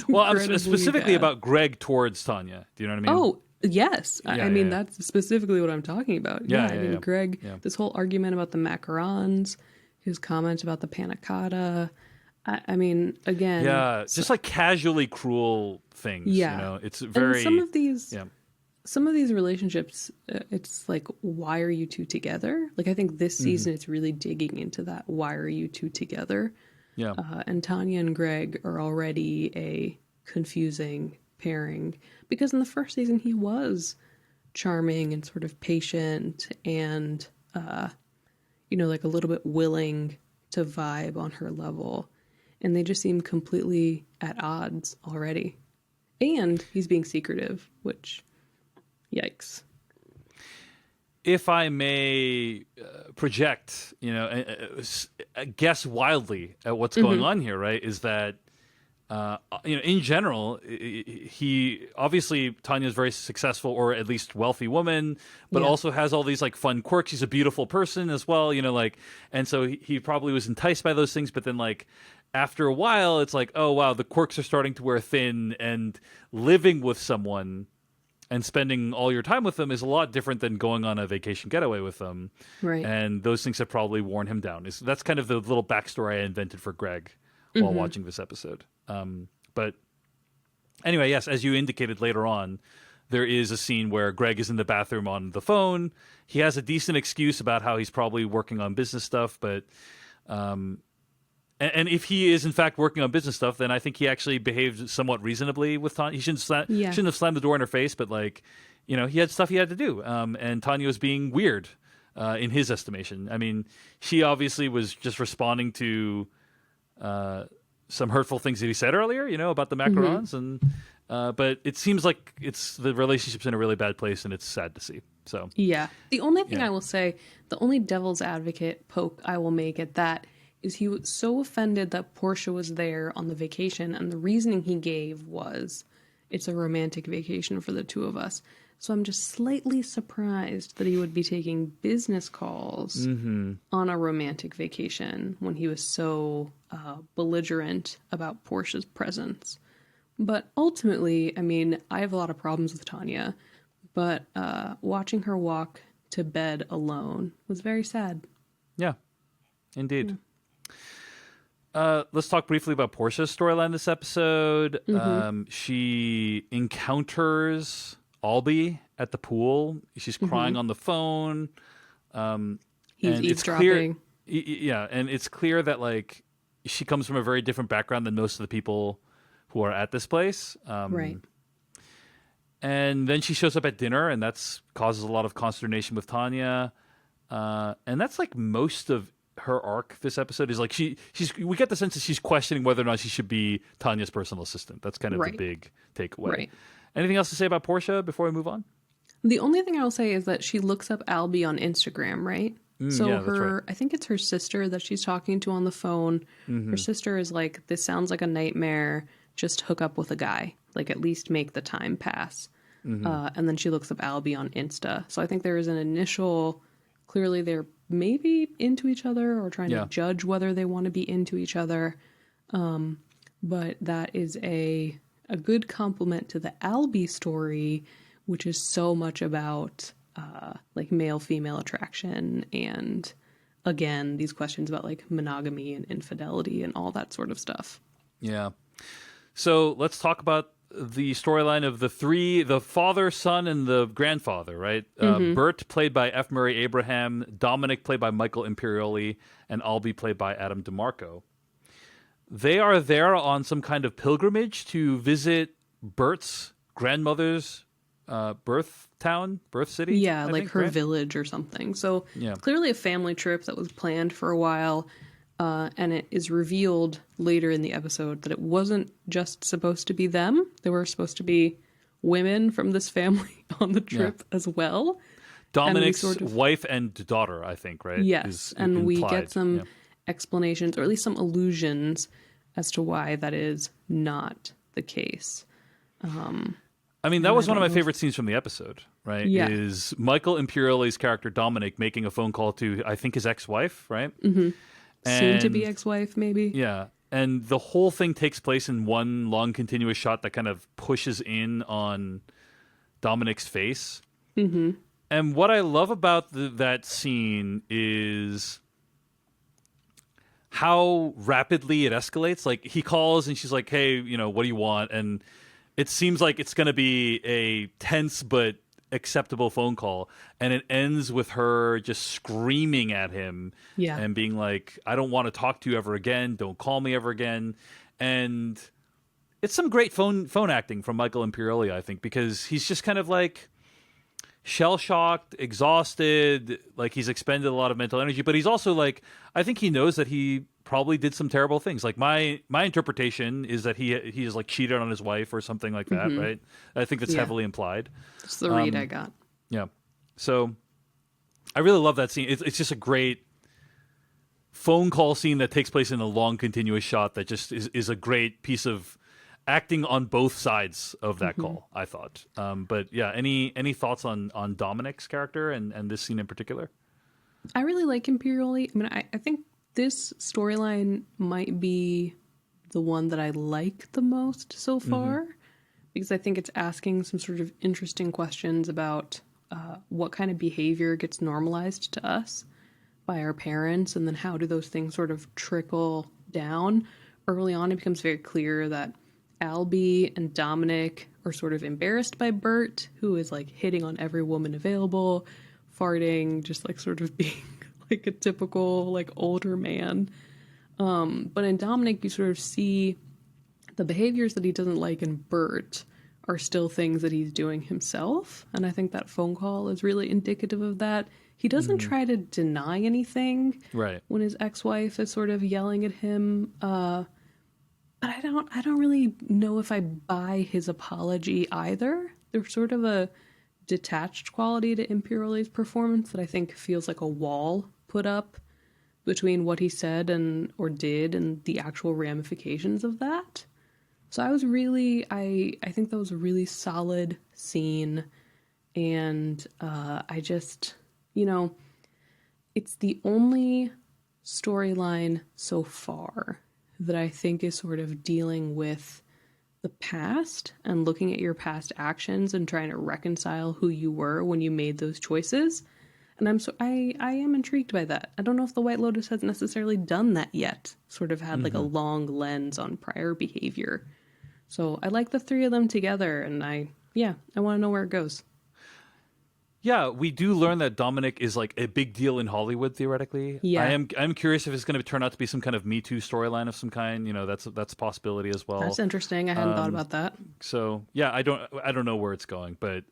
Well, I'm specifically bad. about Greg towards Tanya. Do you know what I mean? Oh, yes. I mean, that's specifically what I'm talking about. I mean, Greg, this whole argument about the macarons, his comments about the panna cotta. I mean, again. Yeah, just like casually cruel things. Yeah. You know, it's very. And some of these relationships, it's like, why are you two together? Like, I think this season it's really digging into that. Why are you two together? Yeah. And Tanya and Greg are already a confusing pairing because in the first season he was charming and sort of patient and, like a little bit willing to vibe on her level. And they just seem completely at odds already. And he's being secretive, which... Yikes. If I may project, guess wildly at what's going on here, right, is that, in general, he obviously Tanya's very successful or at least wealthy woman, but also has all these like fun quirks. He's a beautiful person as well, and so he probably was enticed by those things. But then like after a while, it's like, oh, wow, the quirks are starting to wear thin, and living with someone and spending all your time with them is a lot different than going on a vacation getaway with them. Right. And those things have probably worn him down. That's kind of the little backstory I invented for Greg while watching this episode. But anyway, yes, as you indicated later on, there is a scene where Greg is in the bathroom on the phone. He has a decent excuse about how he's probably working on business stuff, but... And if he is in fact working on business stuff, then I think he actually behaved somewhat reasonably with Tanya. He shouldn't have slammed the door in her face, but he had stuff he had to do. And Tanya was being weird in his estimation. I mean, she obviously was just responding to some hurtful things that he said earlier, about the macarons. But it seems like the relationship's in a really bad place, and it's sad to see. So yeah, the only thing I will say, the only devil's advocate poke I will make at that is he was so offended that Portia was there on the vacation, and the reasoning he gave was, it's a romantic vacation for the two of us. So I'm just slightly surprised that he would be taking business calls on a romantic vacation when he was so belligerent about Portia's presence. But ultimately, I mean, I have a lot of problems with Tanya, but watching her walk to bed alone was very sad. Yeah, indeed. Let's talk briefly about Portia's storyline this episode. She encounters Albie at the pool. She's crying on the phone. He's eavesdropping. Yeah, and it's clear that like she comes from a very different background than most of the people who are at this place. Right. And then she shows up at dinner, and that's causes a lot of consternation with Tanya. And that's like most of her arc this episode is like we get the sense that she's questioning whether or not she should be Tanya's personal assistant. That's kind of the big takeaway. Right. Anything else to say about Portia before we move on? The only thing I'll say is that she looks up Albie on Instagram, right? So yeah, that's right. I think it's her sister that she's talking to on the phone. Her sister is like, this sounds like a nightmare. Just hook up with a guy. Like, at least make the time pass. And then she looks up Albie on Insta. So I think there is an initial, clearly they're maybe into each other or trying to judge whether they want to be into each other. But that is a good compliment to the Albie story, which is so much about like male-female attraction and, again, these questions about like monogamy and infidelity and all that sort of stuff. Yeah. So let's talk about the storyline of the father, son, and the grandfather, right? Bert, played by F. Murray Abraham, Dominic, played by Michael Imperioli, and Albie, played by Adam DeMarco. They are there on some kind of pilgrimage to visit Bert's grandmother's birth city? Yeah, like her village or something. So clearly a family trip that was planned for a while. And it is revealed later in the episode that it wasn't just supposed to be them. There were supposed to be women from this family on the trip as well. Dominic's wife and daughter, I think, right? Yes, and we get some explanations, or at least some allusions, as to why that is not the case. I mean, that was one of my favorite scenes from the episode, right? Yeah. Is Michael Imperioli's character, Dominic, making a phone call to, I think, his ex-wife, right? Soon to be ex-wife, maybe. Yeah. And the whole thing takes place in one long continuous shot that kind of pushes in on Dominic's face. And what I love about that scene is how rapidly it escalates. Like, he calls and she's like, hey, what do you want? And it seems like it's going to be a tense but acceptable phone call, and it ends with her just screaming at him and being like, I don't want to talk to you ever again, don't call me ever again. And it's some great phone acting from Michael Imperioli, I think, because he's just kind of like shell-shocked, exhausted, like he's expended a lot of mental energy, but he's also like, I think he knows that he probably did some terrible things. Like my interpretation is that he is like cheated on his wife or something like that, right? I think that's heavily implied. That's the read I got. Yeah. So I really love that scene. It's just a great phone call scene that takes place in a long continuous shot that just is a great piece of acting on both sides of that call, I thought. But yeah, any thoughts on Dominic's character and this scene in particular? I really like Imperioli. I mean, I think this storyline might be the one that I like the most so far, because I think it's asking some sort of interesting questions about what kind of behavior gets normalized to us by our parents, and then how do those things sort of trickle down. Early on, it becomes very clear that Albie and Dominic are sort of embarrassed by Bert, who is like hitting on every woman available, farting, just like sort of being like a typical like older man. But in Dominic, you sort of see the behaviors that he doesn't like in Bert are still things that he's doing himself. And I think that phone call is really indicative of that. He doesn't try to deny anything when his ex-wife is sort of yelling at him. But I don't really know if I buy his apology either. There's sort of a detached quality to Imperioli's performance that I think feels like a wall put up between what he said or did and the actual ramifications of that. So I was really, I think that was a really solid scene. And I just, you know, it's the only storyline so far that I think is sort of dealing with the past and looking at your past actions and trying to reconcile who you were when you made those choices. And I am intrigued by that. I don't know if the White Lotus has necessarily done that yet. Sort of had like a long lens on prior behavior. So I like the three of them together, and I want to know where it goes. Yeah, we do learn that Dominic is like a big deal in Hollywood theoretically. Yeah. I'm curious if it's going to turn out to be some kind of Me Too storyline of some kind. You know, that's a possibility as well. That's interesting. I hadn't thought about that. So yeah, I don't know where it's going, but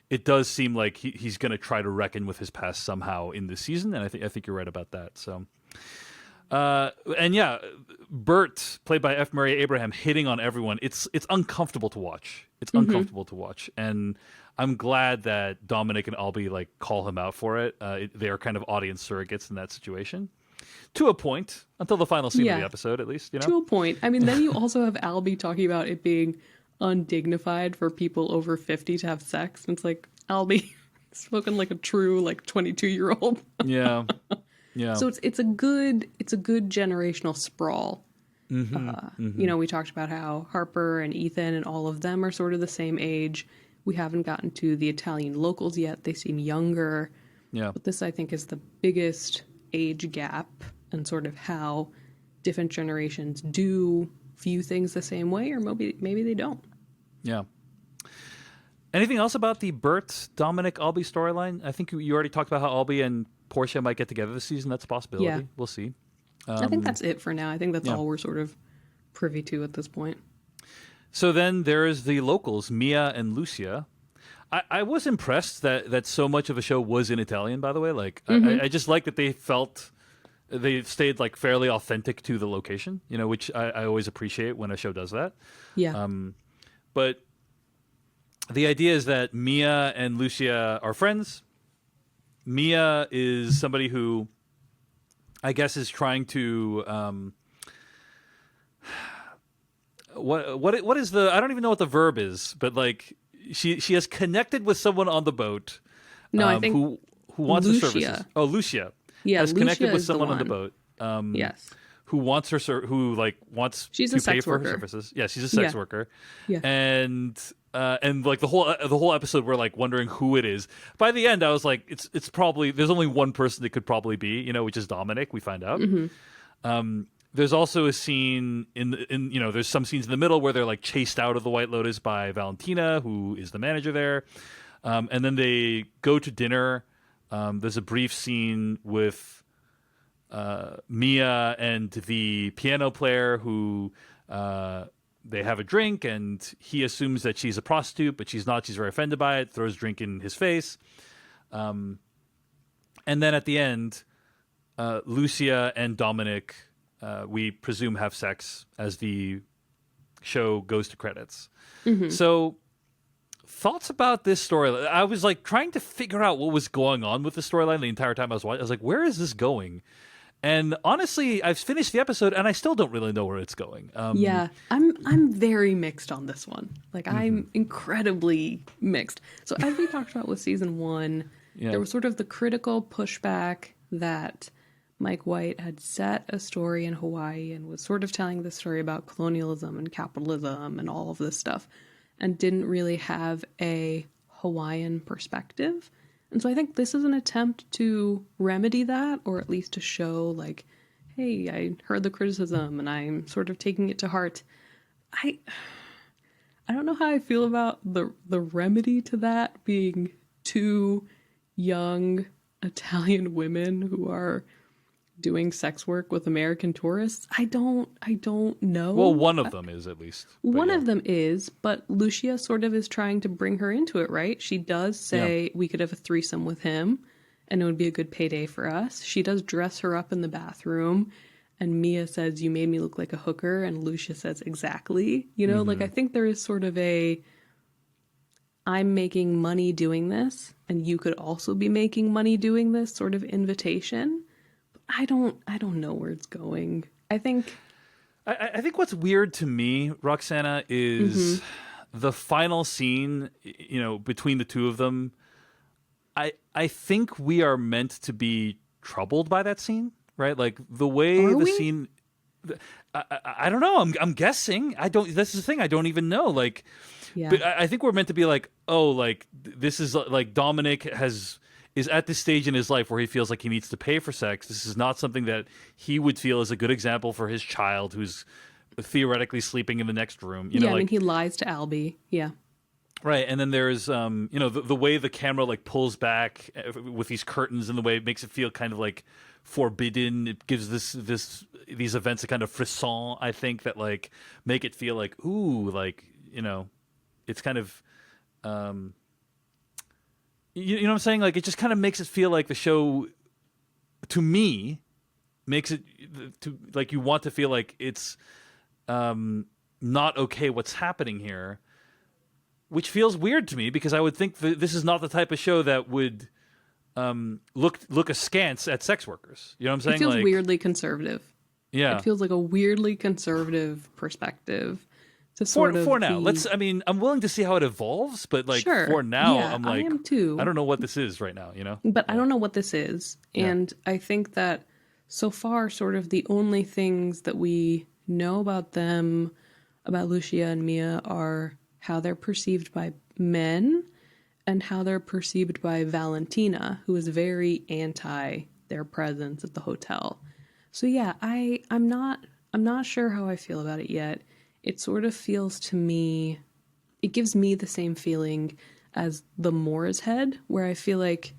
it does seem like he's going to try to reckon with his past somehow in this season, and I think you're right about that. So. And yeah, Bert, played by F. Murray Abraham, hitting on everyone. It's uncomfortable to watch. It's uncomfortable to watch, and I'm glad that Dominic and Albie like call him out for it. They are kind of audience surrogates in that situation, to a point, until the final scene of the episode, at least. You know, to a point. I mean, then you also have Albie talking about it being undignified for people over 50 to have sex, and it's like, Albie, spoken like a true like 22-year-old. Yeah. Yeah. So it's a good generational sprawl. You know, we talked about how Harper and Ethan and all of them are sort of the same age. We haven't gotten to the Italian locals yet. They seem younger. Yeah. But this, I think, is the biggest age gap and sort of how different generations do view things the same way, or maybe they don't. Yeah. Anything else about the Bert, Dominic, Albie storyline? I think you already talked about how Albie and Portia might get together this season. That's a possibility. Yeah. We'll see. I think that's it for now. I think that's all we're sort of privy to at this point. So then there is the locals, Mia and Lucia. I was impressed that so much of a show was in Italian, by the way. Like, I just like that they stayed like fairly authentic to the location, you know, which I always appreciate when a show does that. Yeah. But the idea is that Mia and Lucia are friends. Mia is somebody who I guess is trying to what is the, I don't even know what the verb is, but like she has connected with someone on the boat. No, I think who wants Lucia. her services. Oh, Lucia. Yeah, has connected Lucia with is the someone on the one. boat. Yes. Who wants her wants She's to a pay sex for her worker. services. Yeah, she's a sex Yeah. worker. Yeah. And like the whole episode we're like wondering who it is. By the end I was like it's probably, there's only one person it could probably be, you know, which is Dominic, we find out. There's also a scene in you know, there's some scenes in the middle where they're like chased out of the White Lotus by Valentina, who is the manager there. And then they go to dinner. There's a brief scene with Mia and the piano player who they have a drink, and he assumes that she's a prostitute, but she's not. She's very offended by it, throws drink in his face. And then at the end, Lucia and Dominic, we presume, have sex as the show goes to credits. So thoughts about this story? I was like trying to figure out what was going on with the storyline the entire time I was watching. I was like, where is this going? And honestly, I've finished the episode and I still don't really know where it's going. Yeah, I'm very mixed on this one. Like, I'm incredibly mixed. So as we talked about with season 1, there was sort of the critical pushback that Mike White had set a story in Hawaii and was sort of telling the story about colonialism and capitalism and all of this stuff, and didn't really have a Hawaiian perspective. And so I think this is an attempt to remedy that, or at least to show, like, hey, I heard the criticism and I'm sort of taking it to heart. I don't know how I feel about the remedy to that being two young Italian women who are doing sex work with American tourists. I don't know. Well, one of them is, at least. One of them is, but Lucia sort of is trying to bring her into it, right? She does say we could have a threesome with him and it would be a good payday for us. She does dress her up in the bathroom, and Mia says, "You made me look like a hooker," and Lucia says, "Exactly." You know, like, I think there is sort of a, I'm making money doing this and you could also be making money doing this sort of invitation. I don't know where it's going. I think I think what's weird to me, Roxana, is the final scene, between the two of them, I think we are meant to be troubled by that scene, right? Like the way Are the we? scene. I don't know. I'm guessing. I don't. This is the thing. I don't even know. Like, Yeah. but I think we're meant to be like, oh, like this is like Dominic is at this stage in his life where he feels like he needs to pay for sex. This is not something that he would feel is a good example for his child, who's theoretically sleeping in the next room. I mean, he lies to Albie. Yeah. Right, and then there's the way the camera like pulls back with these curtains, and the way it makes it feel kind of like forbidden. It gives these events a kind of frisson, I think, that like make it feel like, ooh, like, it's kind of you know what I'm saying? Like, it just kind of makes it feel like the show, to me, makes it to like you want to feel like it's not okay what's happening here. Which feels weird to me, because I would think that this is not the type of show that would look askance at sex workers. You know what I'm saying? It feels like, weirdly conservative. Yeah. It feels like a weirdly conservative perspective to sort of for now. be... I'm willing to see how it evolves, but like Sure. for now, Yeah, I'm like, I am too. I don't know what this is right now, But I don't know what this is. And I think that so far, sort of the only things that we know about them, about Lucia and Mia, are how they're perceived by men and how they're perceived by Valentina, who is very anti their presence at the hotel. So yeah, I'm not sure how I feel about it yet. It sort of feels to me, it gives me the same feeling as the Moor's Head, where I think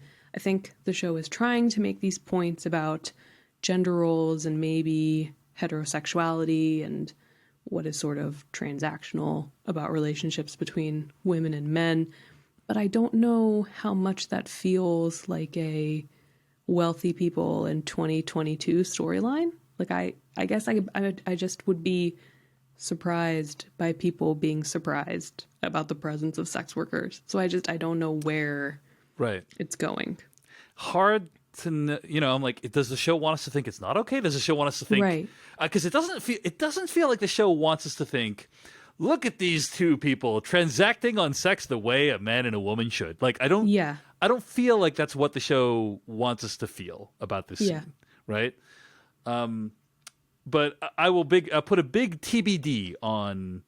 the show is trying to make these points about gender roles and maybe heterosexuality and what is sort of transactional about relationships between women and men. But I don't know how much that feels like a wealthy people in 2022 storyline. Like, I guess I just would be surprised by people being surprised about the presence of sex workers. So I don't know where it's going. Hard to I'm like, does the show want us to think it's not okay? Does the show want us to think Right? Because it doesn't feel like the show wants us to think, look at these two people transacting on sex the way a man and a woman should. Like, I don't feel like that's what the show wants us to feel about this scene, right? But I'll put a big TBD on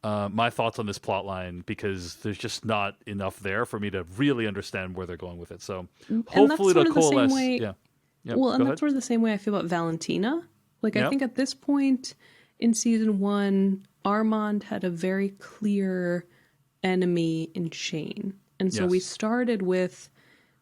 my thoughts on this plot line, because there's just not enough there for me to really understand where they're going with it. So hopefully it'll coalesce. That's sort of the same way I feel about Valentina. Like, I think at this point in season 1, Armand had a very clear enemy in Shane. And so we started with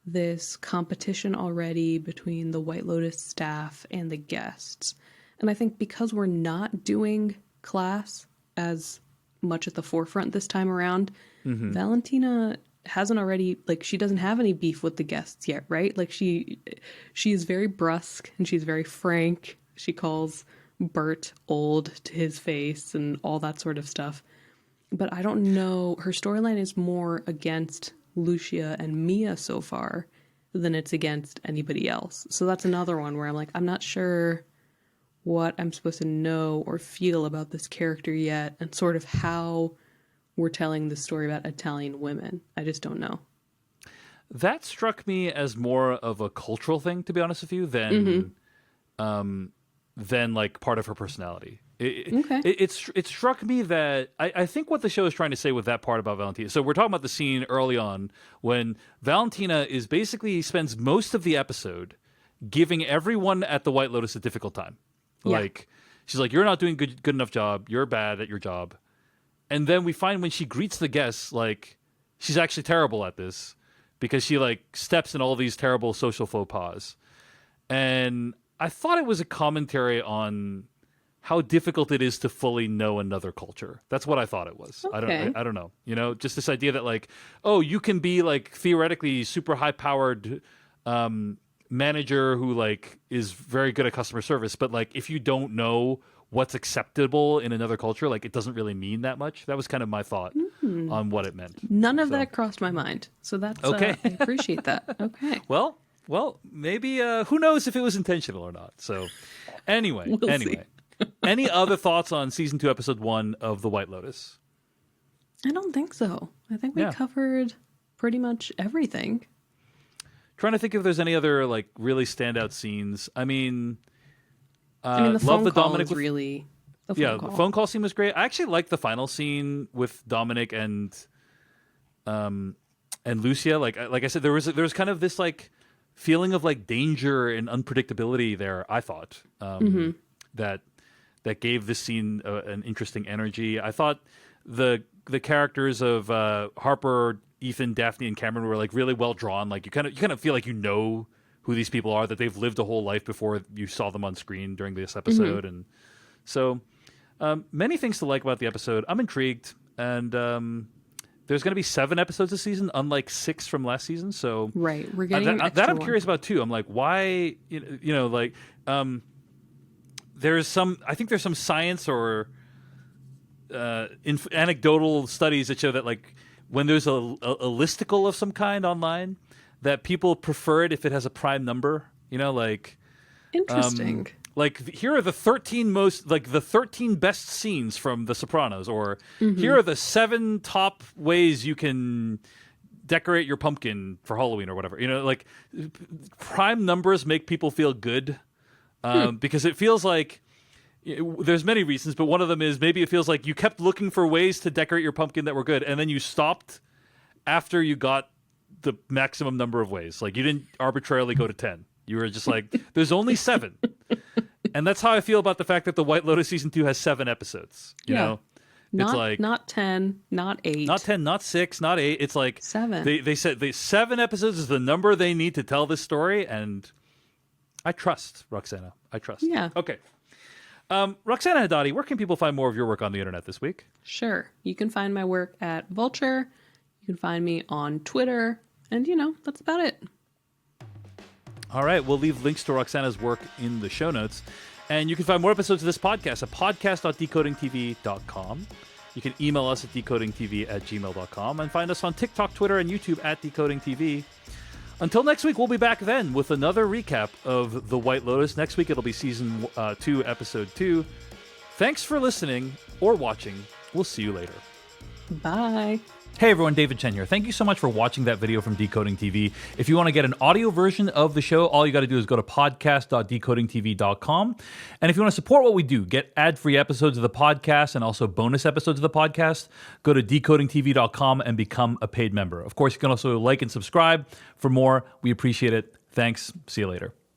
this competition already between the White Lotus staff and the guests. And I think because we're not doing class as much at the forefront this time around, Valentina hasn't already, like, she doesn't have any beef with the guests yet, right? Like, she is very brusque and she's very frank. She calls Bert old to his face and all that sort of stuff. But I don't know, her storyline is more against Lucia and Mia so far than it's against anybody else. So that's another one where I'm like, I'm not sure what I'm supposed to know or feel about this character yet, and sort of how we're telling the story about Italian women. I just don't know. That struck me as more of a cultural thing, to be honest with you, than like part of her personality. It struck me that I think what the show is trying to say with that part about Valentina. So we're talking about the scene early on when Valentina spends most of the episode giving everyone at the White Lotus a difficult time. Yeah. Like, she's like, you're not doing good enough job. You're bad at your job. And then we find when she greets the guests, like, she's actually terrible at this, because she like steps in all these terrible social faux pas. And I thought it was a commentary on how difficult it is to fully know another culture. That's what I thought it was. Okay. I don't know. Just this idea that like, oh, you can be like theoretically super high powered manager who like is very good at customer service, but like if you don't know what's acceptable in another culture, like it doesn't really mean that much. That was kind of my thought on what it meant. None of that crossed my mind. So that's okay. I appreciate that. Okay. Well, maybe who knows if it was intentional or not. So anyway. See. Any other thoughts on season 2, episode 1 of The White Lotus? I don't think so. I think we covered pretty much everything. Trying to think if there's any other like really standout scenes. I mean, the phone call Dominic is really the phone call. The phone call scene was great. I actually liked the final scene with Dominic and Lucia. Like I said, there was kind of this like feeling of like danger and unpredictability there. I thought that gave this scene an interesting energy. I thought the characters of Harper, Ethan, Daphne, and Cameron were like really well drawn. Like you kind of feel like you know who these people are, that they've lived a whole life before you saw them on screen during this episode, and so many things to like about the episode. I'm intrigued, and there's going to be 7 episodes this season, unlike 6 from last season. So right, we're getting that I'm curious about too. I'm like, why? There's some. I think there's some science or anecdotal studies that show that like when there's a listicle of some kind online, that people prefer it if it has a prime number. Interesting. Like here are the 13 best scenes from The Sopranos, or here are the 7 top ways you can decorate your pumpkin for Halloween or whatever. Like prime numbers make people feel good because it feels like there's many reasons, but one of them is maybe it feels like you kept looking for ways to decorate your pumpkin that were good, and then you stopped after you got the maximum number of ways. Like you didn't arbitrarily go to 10. You were just like, there's only 7. And that's how I feel about the fact that the White Lotus season 2 has 7 episodes. You know, not, it's like not 10, not 8, not 10, not 6, not 8. It's like 7. They said 7 episodes is the number they need to tell this story, and I trust Roxana. I trust. Yeah. Okay. Roxana Hadadi, where can people find more of your work on the internet this week? Sure. You can find my work at Vulture. You can find me on Twitter. And, that's about it. All right. We'll leave links to Roxana's work in the show notes. And you can find more episodes of this podcast at podcast.decodingtv.com. You can email us at decodingtv@gmail.com and find us on TikTok, Twitter, and YouTube at decodingtv. Until next week, we'll be back then with another recap of The White Lotus. Next week, it'll be Season 2, Episode 2. Thanks for listening or watching. We'll see you later. Bye. Hey everyone, David Chen here. Thank you so much for watching that video from Decoding TV. If you want to get an audio version of the show, all you got to do is go to podcast.decodingtv.com. And if you want to support what we do, get ad-free episodes of the podcast and also bonus episodes of the podcast, go to decodingtv.com and become a paid member. Of course, you can also like and subscribe for more. We appreciate it. Thanks. See you later.